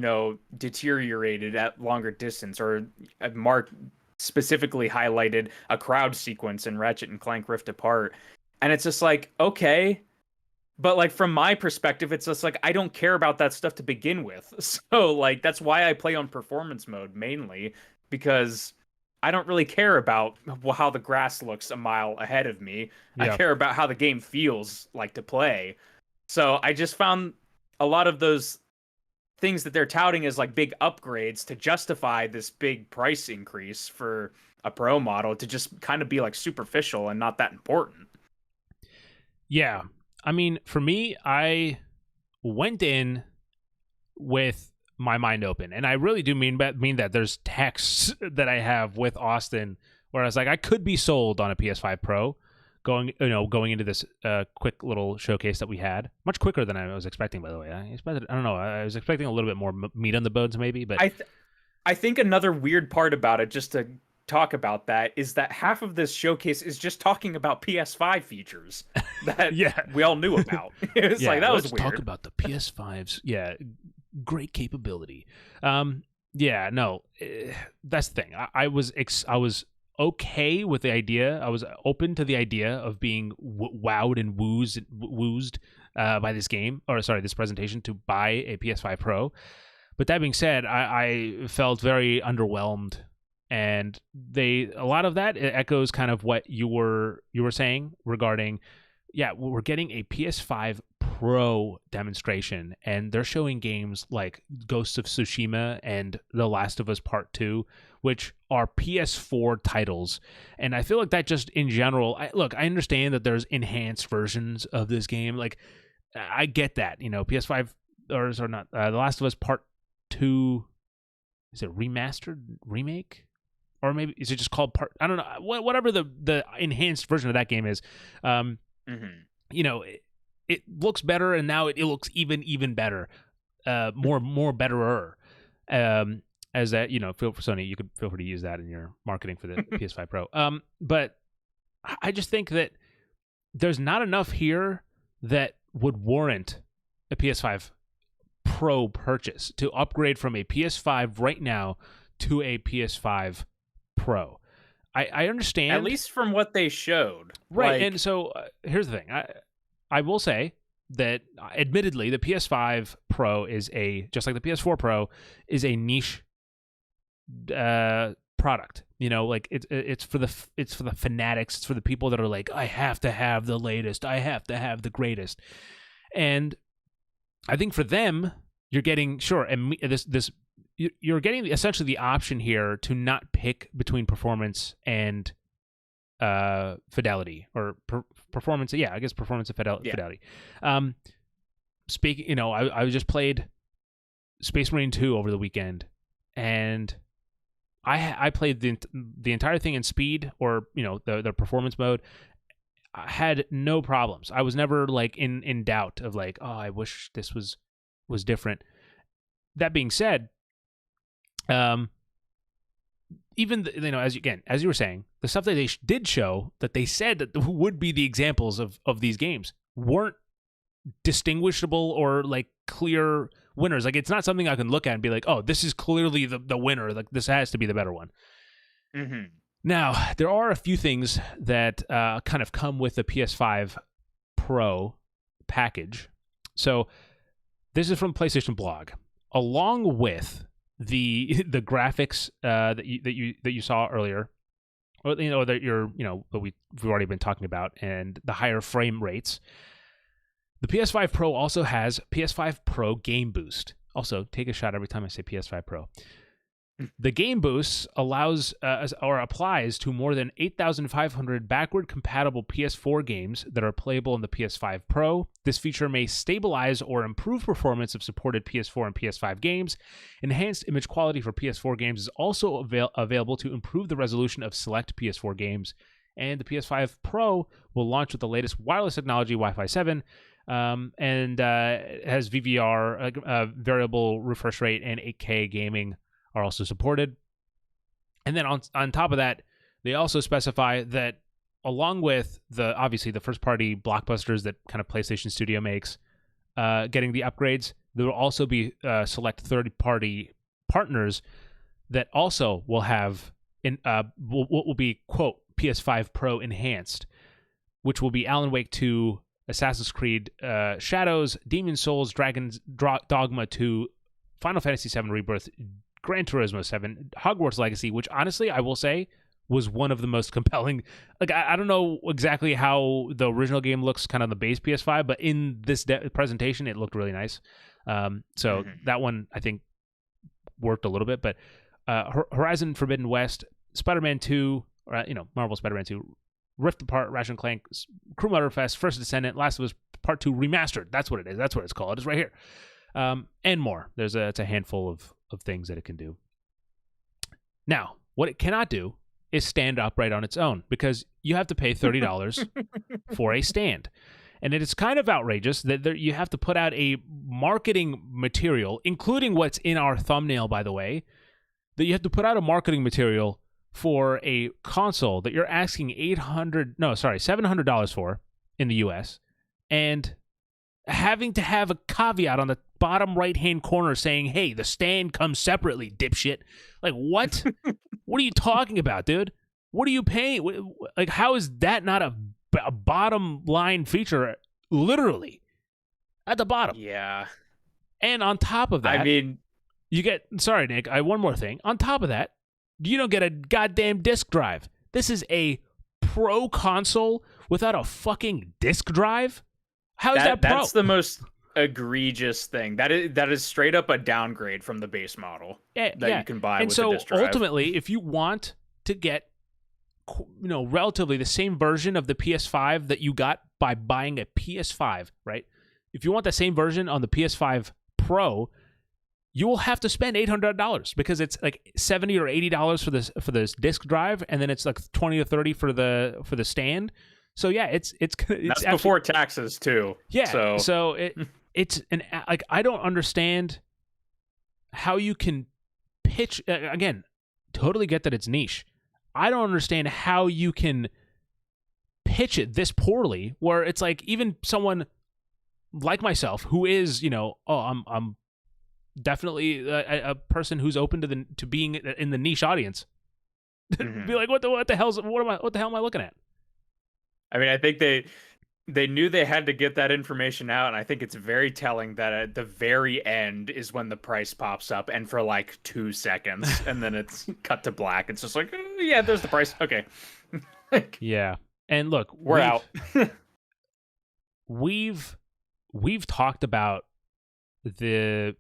deteriorated at longer distance, or Mark specifically highlighted a crowd sequence in Ratchet and Clank Rift Apart. And it's just like, okay, but like from my perspective, it's just like, I don't care about that stuff to begin with. So like, that's why I play on performance mode mainly, because I don't really care about how the grass looks a mile ahead of me. Yeah. I care about how the game feels like to play. So I just found a lot of those things that they're touting as like big upgrades to justify this big price increase for a Pro model to just kind of be like superficial and not that important. Yeah. I mean, for me, I went in with my mind open, and I really do mean that. There's texts that I have with Austin where I was like, I could be sold on a PS5 Pro going into this quick little showcase that we had. Much quicker than I was expecting, by the way. I was expecting a little bit more meat on the bones maybe, but I think another weird part about it, just to talk about that, is that half of this showcase is just talking about PS5 features that we all knew about. It's like, that was weird. Let's talk about the PS5's great capability. That's the thing. I was okay with the idea. I was open to the idea of being wowed and woozed by this game, this presentation, to buy a PS5 Pro. But that being said, I felt very underwhelmed, and a lot of that echoes kind of what you were saying regarding, we're getting a PS5 Pro demonstration, and they're showing games like Ghost of Tsushima and The Last of Us Part 2, which are PS4 titles. And I feel like that just in general, I understand that there's enhanced versions of this game. Like, I get that, PS5 or not, The Last of Us Part 2, is it remastered, remake? Or maybe is it just called part? I don't know. Whatever the enhanced version of that game is, it looks better, and now it looks even better, more betterer. As that, feel for Sony, you could feel free to use that in your marketing for the PS5 Pro. But I just think that there's not enough here that would warrant a PS5 Pro purchase to upgrade from a PS5 right now to a PS5 Pro. I understand, at least from what they showed, right? And so here's the thing. I will say that, admittedly, the PS5 Pro is just like the PS4 Pro is a niche product. It's for the fanatics. It's for the people that are like, I have to have the latest. I have to have the greatest. And I think for them, you're getting this you're getting essentially the option here to not pick between performance and fidelity, or performance. Yeah, I guess performance and fidelity. Speaking, I just played Space Marine 2 over the weekend, and I played the entire thing in speed, or the performance mode. I had no problems. I was never like in doubt of like, oh, I wish this was different. That being said, even as you were saying, the stuff that they did show that they said that would be the examples of these games weren't distinguishable or like clear winners. Like, it's not something I can look at and be like, oh, this is clearly the winner. Like, this has to be the better one. Mm-hmm. Now, there are a few things that kind of come with the PS5 Pro package. So this is from PlayStation Blog, along with the graphics that you saw earlier, or that we've already been talking about, and the higher frame rates. The PS5 Pro also has PS5 Pro Game Boost. Also, take a shot every time I say PS5 Pro. The Game Boost allows or applies to more than 8,500 backward-compatible PS4 games that are playable in the PS5 Pro. This feature may stabilize or improve performance of supported PS4 and PS5 games. Enhanced image quality for PS4 games is also available to improve the resolution of select PS4 games. And the PS5 Pro will launch with the latest wireless technology, Wi-Fi 7, and it has VVR, variable refresh rate, and 8K gaming are also supported. And then on top of that, they also specify that along with obviously the first party blockbusters that kind of PlayStation Studio makes, getting the upgrades, there will also be select third party partners that also will have what will be, quote, PS5 Pro enhanced, which will be Alan Wake 2, Assassin's Creed Shadows, Demon's Souls, Dragon's Dogma 2, Final Fantasy VII Rebirth, Gran Turismo 7, Hogwarts Legacy, which honestly I will say was one of the most compelling. Like, I don't know exactly how the original game looks kind of on the base PS5, but in this presentation it looked really nice. So that one I think worked a little bit. But Horizon Forbidden West, Spider-Man 2, Marvel Spider-Man 2, Rift Apart, Ratchet & Clank, Crew Motorfest, First Descendant, Last of Us Part 2 Remastered. That's what it is. That's what it's called. It's right here. And more. It's a handful of things that it can do. Now, what it cannot do is stand upright on its own, because you have to pay $30 for a stand. And it is kind of outrageous that you have to put out a marketing material, including what's in our thumbnail, by the way, that you have to put out a marketing material for a console that you're asking $700 for in the US, and having to have a caveat on the bottom right-hand corner saying, hey, the stand comes separately, dipshit. Like, what? What are you talking about, dude? What are you paying? Like, how is that not a bottom line feature, literally, at the bottom? Yeah. And on top of that, you get, sorry, Nick, one more thing. On top of that, you don't get a goddamn disc drive. This is a Pro console without a fucking disc drive? How is that Pro? That's the most egregious thing. That is straight up a downgrade from the base model that you can buy with a disc drive. Ultimately, if you want to get relatively the same version of the PS5 that you got by buying a PS5, right? If you want the same version on the PS5 Pro, you will have to spend $800, because it's like $70 or $80 for this disc drive, and then it's like $20 or $30 for the stand. So yeah, it's that's before taxes too. Yeah. So it's I don't understand how you can pitch again. Totally get that it's niche. I don't understand how you can pitch it this poorly, where it's like even someone like myself who is I'm definitely a person who's open to being in the niche audience. Be like, what the hell am I looking at? I mean, I think they knew they had to get that information out, and I think it's very telling that at the very end is when the price pops up, and for like 2 seconds, and then it's cut to black. It's just like, oh, yeah, there's the price. Okay. Yeah. And look, we're out. we've talked about the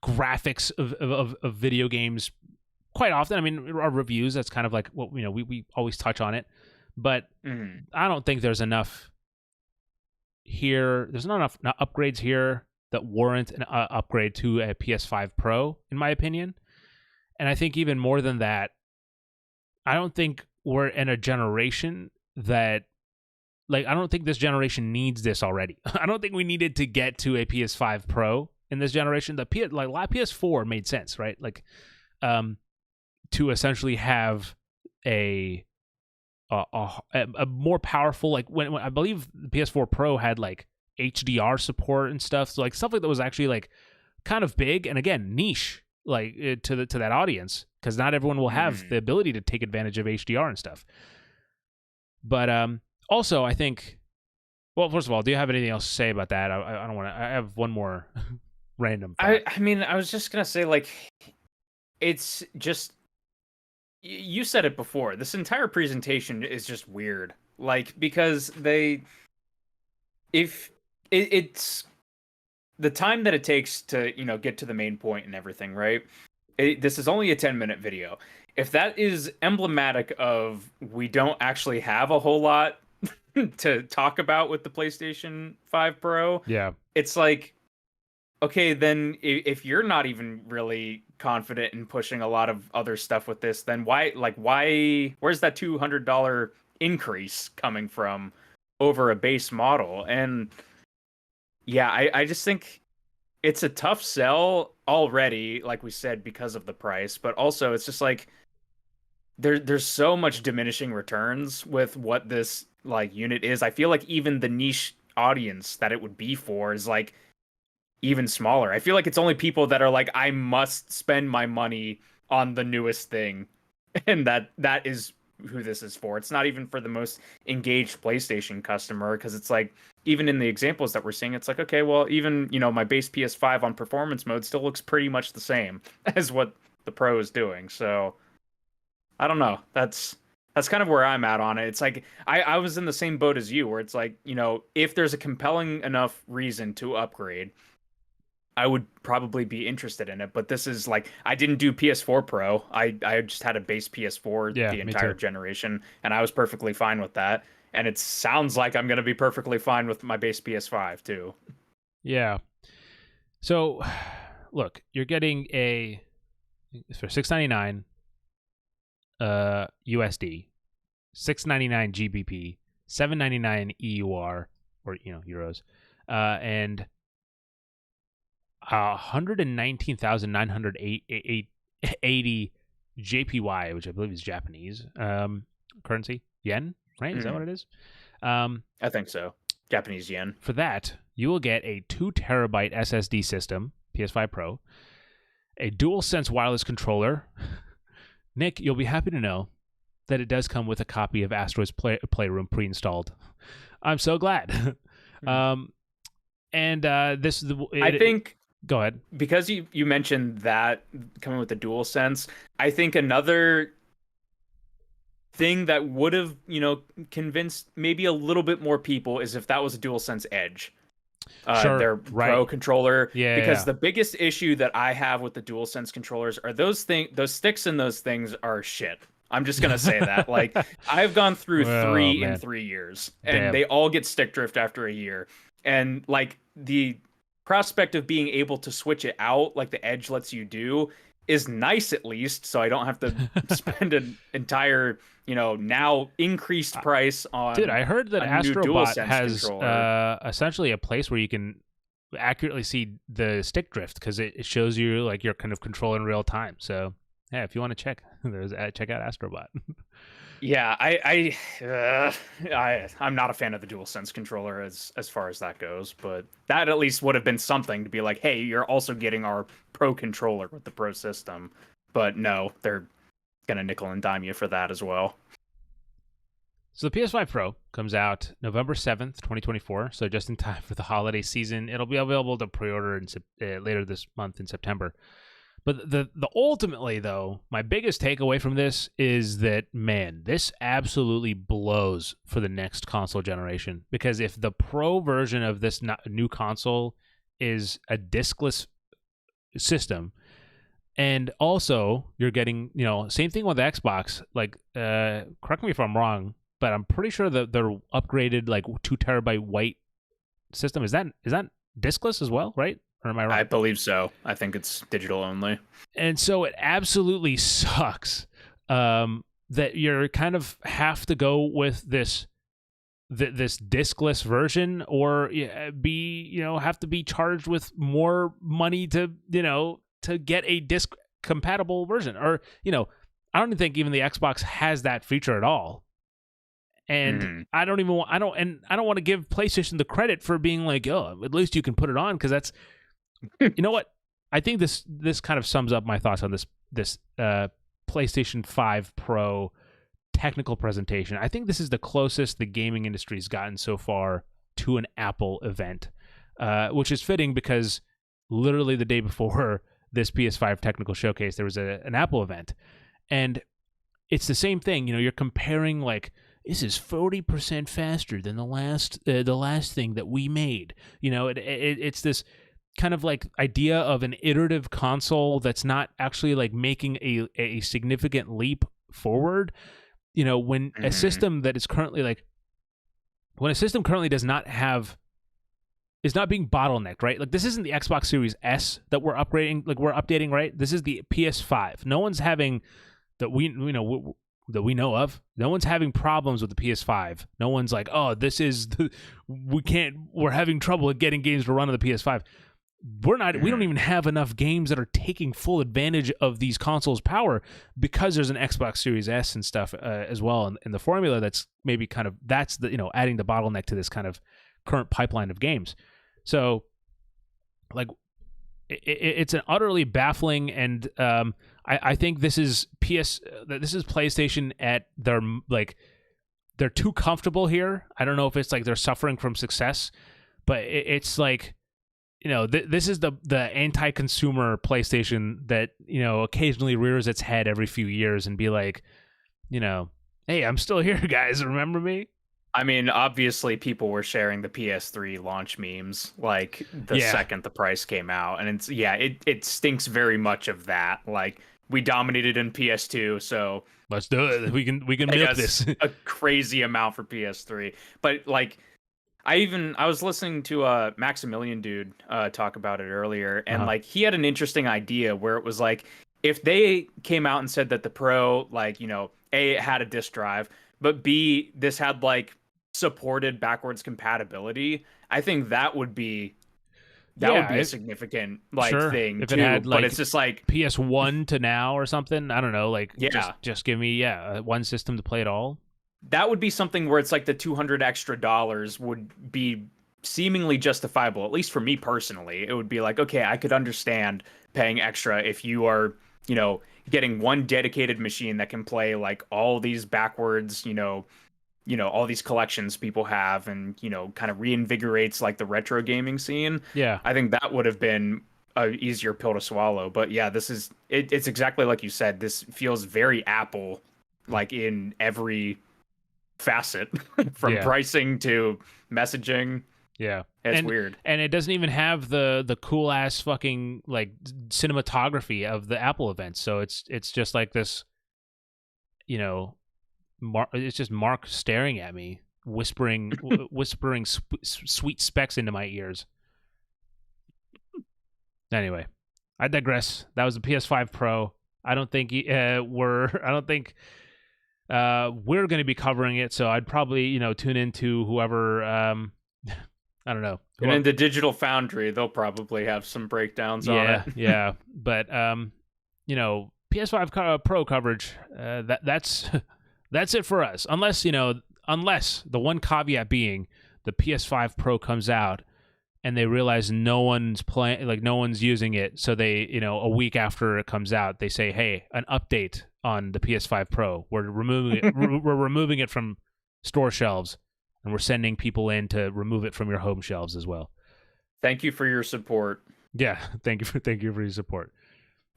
graphics of video games quite often. I mean, our reviews, that's kind of like what we always touch on it, but I don't think there's enough here. There's not enough upgrades here that warrant an upgrade to a PS5 Pro, in my opinion. And I think even more than that, I don't think we're in a generation that, like, I don't think this generation needs this already. I don't think we needed to get to a PS5 Pro in this generation. The PS4 made sense, right? Like, to essentially have a more powerful, like when I believe the PS4 Pro had like HDR support and stuff, so like stuff like that was actually like kind of big and again niche, like to that audience, because not everyone will have the ability to take advantage of HDR and stuff. But also, I think, well, first of all, do you have anything else to say about that? I don't want to. I have one more random thought. I mean, I was just gonna say, like, it's just, you said it before. This entire presentation is just weird, like, because it's the time that it takes to get to the main point and everything, right? This is only a 10-minute video. If that is emblematic of we don't actually have a whole lot to talk about with the PlayStation 5 Pro, yeah, it's like, okay, then if you're not even really confident in pushing a lot of other stuff with this, then where's that $200 increase coming from over a base model? And yeah, I just think it's a tough sell already, like we said, because of the price, but also it's just like there's so much diminishing returns with what this like unit is. I feel like even the niche audience that it would be for is like even smaller. I feel like it's only people that are like, I must spend my money on the newest thing, and that is who this is for. It's not even for the most engaged PlayStation customer, because it's like, even in the examples that we're seeing, it's like, okay, well, even my base PS5 on performance mode still looks pretty much the same as what the Pro is doing. So I don't know. That's kind of where I'm at on it. It's like I was in the same boat as you, where it's like, if there's a compelling enough reason to upgrade, I would probably be interested in it. But this is like, I didn't do PS4 Pro. I just had a base PS4 the entire generation, and I was perfectly fine with that. And it sounds like I'm going to be perfectly fine with my base PS5 too. Yeah. So, look, you're getting for $699 USD, $699 GBP, $799 EUR, or euros, and 119,980 JPY, which I believe is Japanese currency, yen, right? Is that what it is? I think so. Japanese yen. For that, you will get a 2 terabyte SSD system, PS5 Pro, a DualSense wireless controller. Nick, you'll be happy to know that it does come with a copy of Astro's Playroom pre-installed. I'm so glad. I think. Go ahead. Because you mentioned that coming with the DualSense, I think another thing that would have, convinced maybe a little bit more people is if that was a DualSense Edge. Their Pro controller. Because the biggest issue that I have with the DualSense controllers are those sticks in those things are shit. I'm just going to say that. Like, I've gone through 3 in 3 years, and they all get stick drift after a year. And like, the prospect of being able to switch it out like the Edge lets you do is nice, at least, so I don't have to spend an entire now increased price on. Dude, I heard that AstroBot has essentially a place where you can accurately see the stick drift, because it shows you like your kind of control in real time. So yeah, if you want to check out AstroBot. Yeah, I'm not a fan of the DualSense controller as far as that goes, but that at least would have been something to be like, hey, you're also getting our Pro controller with the Pro system. But no, they're gonna nickel and dime you for that as well. So the PS5 Pro comes out November 7th, 2024, so just in time for the holiday season. It'll be available to pre-order later this month in September. But the ultimately, though, my biggest takeaway from this is that, man, this absolutely blows for the next console generation. Because if the Pro version of this new console is a discless system. And also, you're getting, same thing with the Xbox. Like, correct me if I'm wrong, but I'm pretty sure that their upgraded, like, 2 terabyte white system is that diskless as well, right? Or am I wrong? I believe so. I think it's digital only. And so it absolutely sucks that you're kind of have to go with this diskless version, or have to be charged with more money to get a disc compatible version, or I don't think even the Xbox has that feature at all. And I don't want to give PlayStation the credit for being like, oh, at least you can put it on, because that's you know what, I think this kind of sums up my thoughts on this PlayStation 5 Pro technical presentation. I think this is the closest the gaming industry's gotten so far to an Apple event, which is fitting because literally the day before this PS5 technical showcase, there was an Apple event, and it's the same thing. You're comparing, like, this is 40% faster than the last thing that we made. It's this kind of like idea of an iterative console that's not actually like making a significant leap forward. When a system that is currently does not have, is not being bottlenecked, right? Like, this isn't the Xbox Series S that we're updating, right? This is the PS5. No one's having that we know of. No one's having problems with the PS5. No one's like, oh, we're having trouble getting games to run on the PS5. We don't even have enough games that are taking full advantage of these consoles' power, because there's an Xbox Series S and stuff as well in the formula. That's maybe kind of, that's the, adding the bottleneck to this kind of current pipeline of games. So, like, it's an utterly baffling, and I think this is PlayStation at their, like, they're too comfortable here. I don't know if it's like they're suffering from success, but it's like, this is the anti-consumer PlayStation that, occasionally rears its head every few years and be like, hey, I'm still here, guys. Remember me? I mean, obviously, people were sharing the PS3 launch memes like the second the price came out, and it stinks very much of that. Like, we dominated in PS2, so let's do it. We can milk this a crazy amount for PS3, but like. I was listening to Maximilian dude talk about it earlier, and like, he had an interesting idea where it was like, if they came out and said that the Pro, like, A, it had a disk drive, but B, this had like supported backwards compatibility, I think that would be a significant thing if too. It had, like, but it's just like PS1 to now or something. I don't know. Like, just give me one system to play it all. That would be something where it's like the $200 extra would be seemingly justifiable, at least for me personally. It would be like, okay, I could understand paying extra if you are, getting one dedicated machine that can play like all these backwards, all these collections people have, and, kind of reinvigorates like the retro gaming scene. Yeah. I think that would have been a easier pill to swallow. But yeah, it's exactly like you said. This feels very Apple, like, in every facet, from pricing to messaging. It's weird, and it doesn't even have the cool ass fucking like cinematography of the Apple events. So it's just like this, it's just Mark staring at me, whispering sweet specs into my ears. Anyway, I digress. That was the PS5 Pro. I don't think we're going to be covering it, so I'd probably, tune into whoever, I don't know. And in the Digital Foundry, they'll probably have some breakdowns on it. Yeah. But, PS5 Pro coverage, that's it for us. Unless the one caveat being the PS5 Pro comes out and they realize no one's playing, like, no one's using it. So they, a week after it comes out, they say, hey, an update on the PS5 Pro. We're removing it. We're removing it from store shelves, and we're sending people in to remove it from your home shelves as well. Thank you for your support. Yeah, thank you for your support.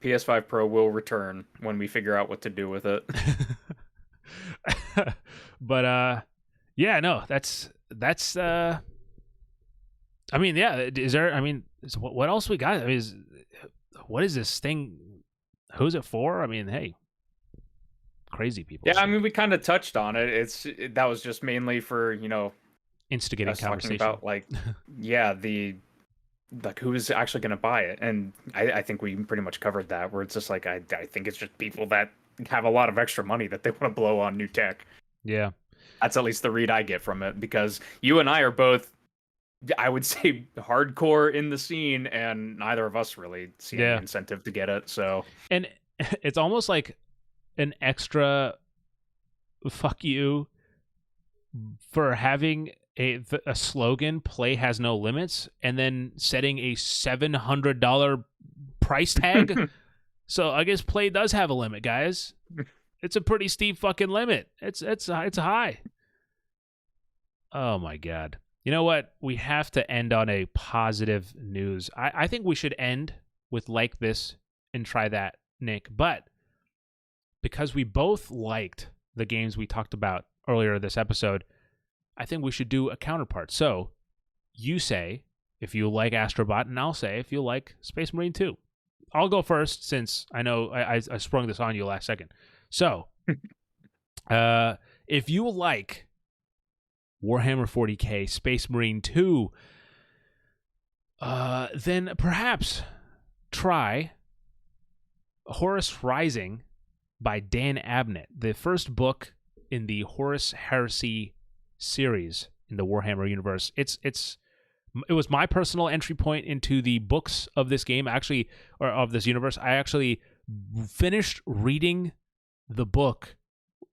PS5 Pro will return when we figure out what to do with it. But that's I mean, yeah, is there, I mean, what else we got? I mean, what is this thing? Who's it for? I mean, hey, crazy people. Yeah, I mean, we kind of touched on it. That was just mainly for, instigating conversation about like, yeah, like who's actually going to buy it, and I think we pretty much covered that. Where it's just like I think it's just people that have a lot of extra money that they want to blow on new tech. Yeah, that's at least the read I get from it, because you and I are both, I would say, hardcore in the scene, and neither of us really see any incentive to get it. So, and it's almost like an extra fuck you for having a slogan, play has no limits, and then setting a $700 price tag. So I guess play does have a limit, guys. It's a pretty steep fucking limit. It's high. Oh my God. You know what? We have to end on a positive news. I think we should end with like this and try that, Nick. But because we both liked the games we talked about earlier this episode, I think we should do a counterpart. So you say if you like AstroBot, and I'll say if you like Space Marine 2. I'll go first since I know I sprung this on you last second. So if you like Warhammer 40K Space Marine 2, then perhaps try Horus Rising by Dan Abnett, the first book in the Horus Heresy series in the Warhammer universe. It was my personal entry point into the books of this game, actually, or of this universe. I actually finished reading the book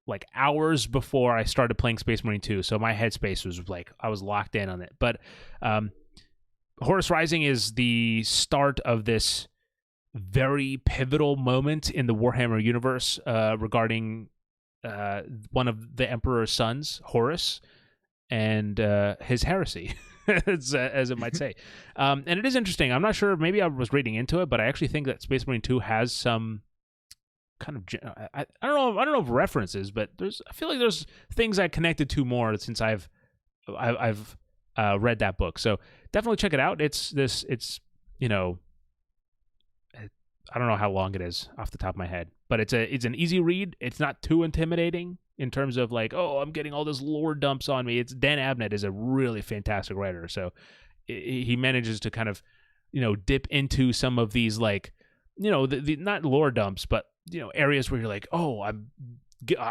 like hours before I started playing Space Marine 2, so my headspace was like, I was locked in on it. But Horus Rising is the start of this very pivotal moment in the Warhammer universe regarding one of the Emperor's sons, Horus, and his heresy, as it might say. And it is interesting. I'm not sure, maybe I was reading into it, but I actually think that Space Marine 2 has some kind of, I don't know if references, but I feel like there's things I connected to more since I've read that book. So definitely check it out. It's I don't know how long it is off the top of my head, but it's an easy read. It's not too intimidating in terms of like, oh, I'm getting all this lore dumps on me. Dan Abnett is a really fantastic writer, so he manages to kind of, dip into some of these, like, the not lore dumps, but areas where you're like, oh, I'm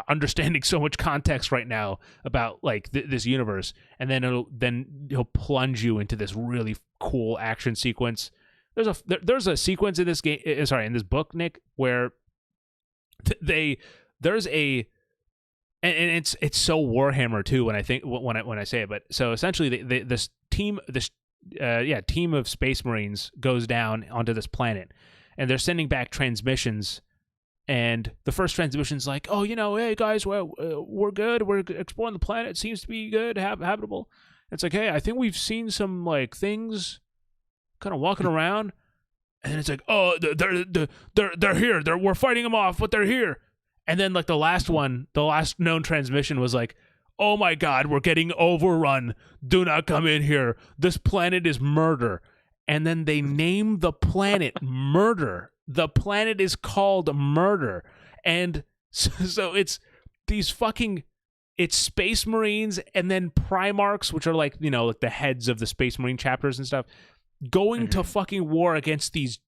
understanding so much context right now about like this universe, and then he'll plunge you into this really cool action sequence. There's a sequence in this game, in this book, Nick, where there's a, and it's so Warhammer too when I say it. But so essentially, this team of Space Marines goes down onto this planet, and they're sending back transmissions. And the first transmission's like, oh, hey guys, well, we're good. We're exploring the planet. It seems to be good, habitable. It's like, hey, I think we've seen some like things kind of walking around, and then it's like, oh, they're here. We're fighting them off, but they're here. And then like the last known transmission was like, oh my God, we're getting overrun. Do not come in here. This planet is murder. And then they name the planet Murder. The planet is called Murder. And so it's these fucking, it's Space Marines and then Primarchs, which are like, like the heads of the Space Marine chapters and stuff, going to fucking war against these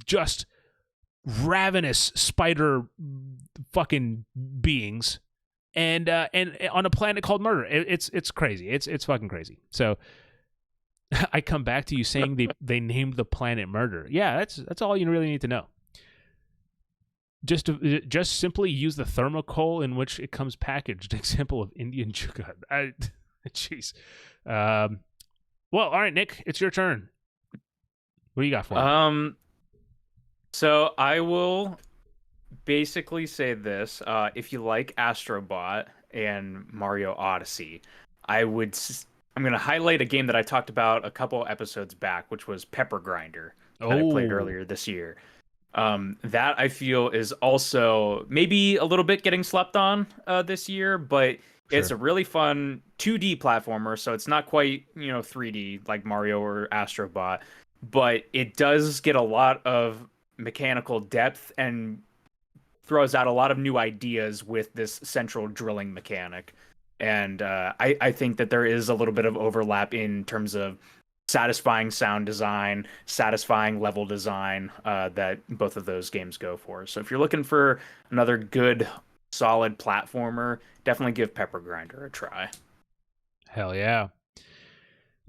just ravenous spider fucking beings, and on a planet called Murder. It's crazy. It's fucking crazy. So I come back to you saying they named the planet Murder. Yeah, that's all you really need to know. Just simply use the thermocol in which it comes packaged. Example of Indian sugar. Jeez. Well, all right, Nick, it's your turn. What do you got for me? So I will basically say this: if you like AstroBot and Mario Odyssey, I'm going to highlight a game that I talked about a couple episodes back, which was Pepper Grinder that I played earlier this year. That I feel is also maybe a little bit getting slept on this year, but it's a really fun 2D platformer, so it's not quite 3D like Mario or AstroBot, but it does get a lot of mechanical depth and throws out a lot of new ideas with this central drilling mechanic. And I think that there is a little bit of overlap in terms of satisfying sound design, satisfying level design that both of those games go for. So if you're looking for another good, solid platformer, definitely give Pepper Grinder a try. Hell yeah.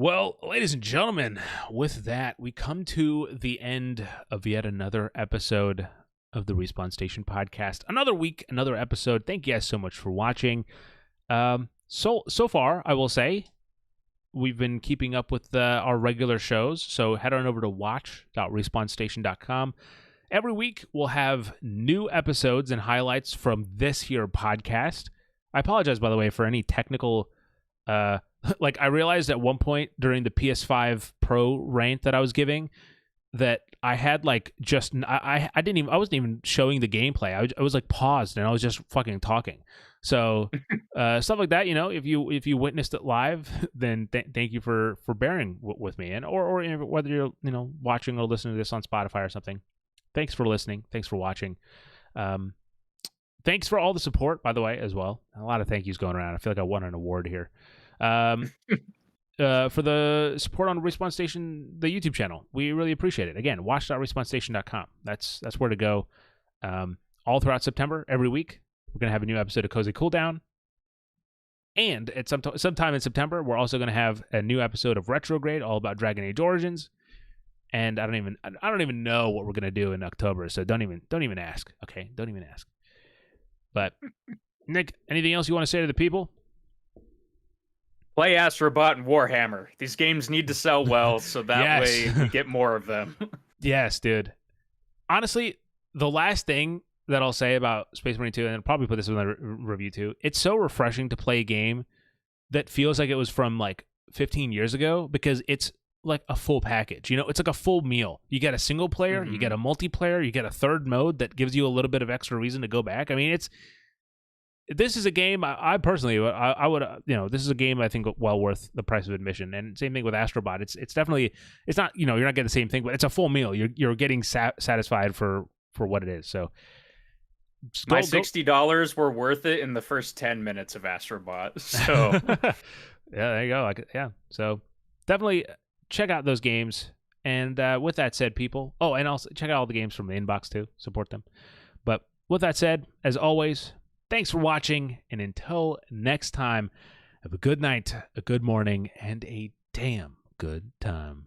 Well, ladies and gentlemen, with that, we come to the end of yet another episode of the Respawn Station podcast. Another week, another episode. Thank you guys so much for watching. So far, I will say, we've been keeping up with our regular shows, so head on over to watch.respawnstation.com. Every week, we'll have new episodes and highlights from this here podcast. I apologize, by the way, for any technical... I realized at one point during the PS5 Pro rant that I was giving that I had I wasn't even showing the gameplay. I was like paused and I was just fucking talking. So stuff like that, if you witnessed it live, then thank you for bearing with me, and or whether you're watching or listening to this on Spotify or something. Thanks for listening. Thanks for watching. Thanks for all the support, by the way, as well. A lot of thank yous going around. I feel like I won an award here. For the support on Respawn Station, the YouTube channel. We really appreciate it. Again, watch.respawnstation.com. That's where to go. All throughout September, every week, we're going to have a new episode of Cozy Cooldown. And at sometime in September, we're also going to have a new episode of Retrograde, all about Dragon Age Origins. And I don't even know what we're going to do in October, so don't even ask. Okay, don't even ask. But Nick, anything else you want to say to the people? Play AstroBot and Warhammer. These games need to sell well, so that way we get more of them. Yes, dude. Honestly, the last thing that I'll say about Space Marine 2, and I'll probably put this in the review too, it's so refreshing to play a game that feels like it was from 15 years ago, because it's like a full package. It's like a full meal. You get a single player, you get a multiplayer, you get a third mode that gives you a little bit of extra reason to go back. I mean, this is a game I personally, I would, this is a game I think well worth the price of admission. And same thing with AstroBot. It's definitely, it's not, you're not getting the same thing, but it's a full meal. You're getting satisfied for what it is. So my $60 were worth it in the first 10 minutes of AstroBot. So yeah, there you go. Yeah. So definitely check out those games. And with that said, people, and also check out all the games from the inbox too. Support them. But with that said, as always, thanks for watching, and until next time, have a good night, a good morning, and a damn good time.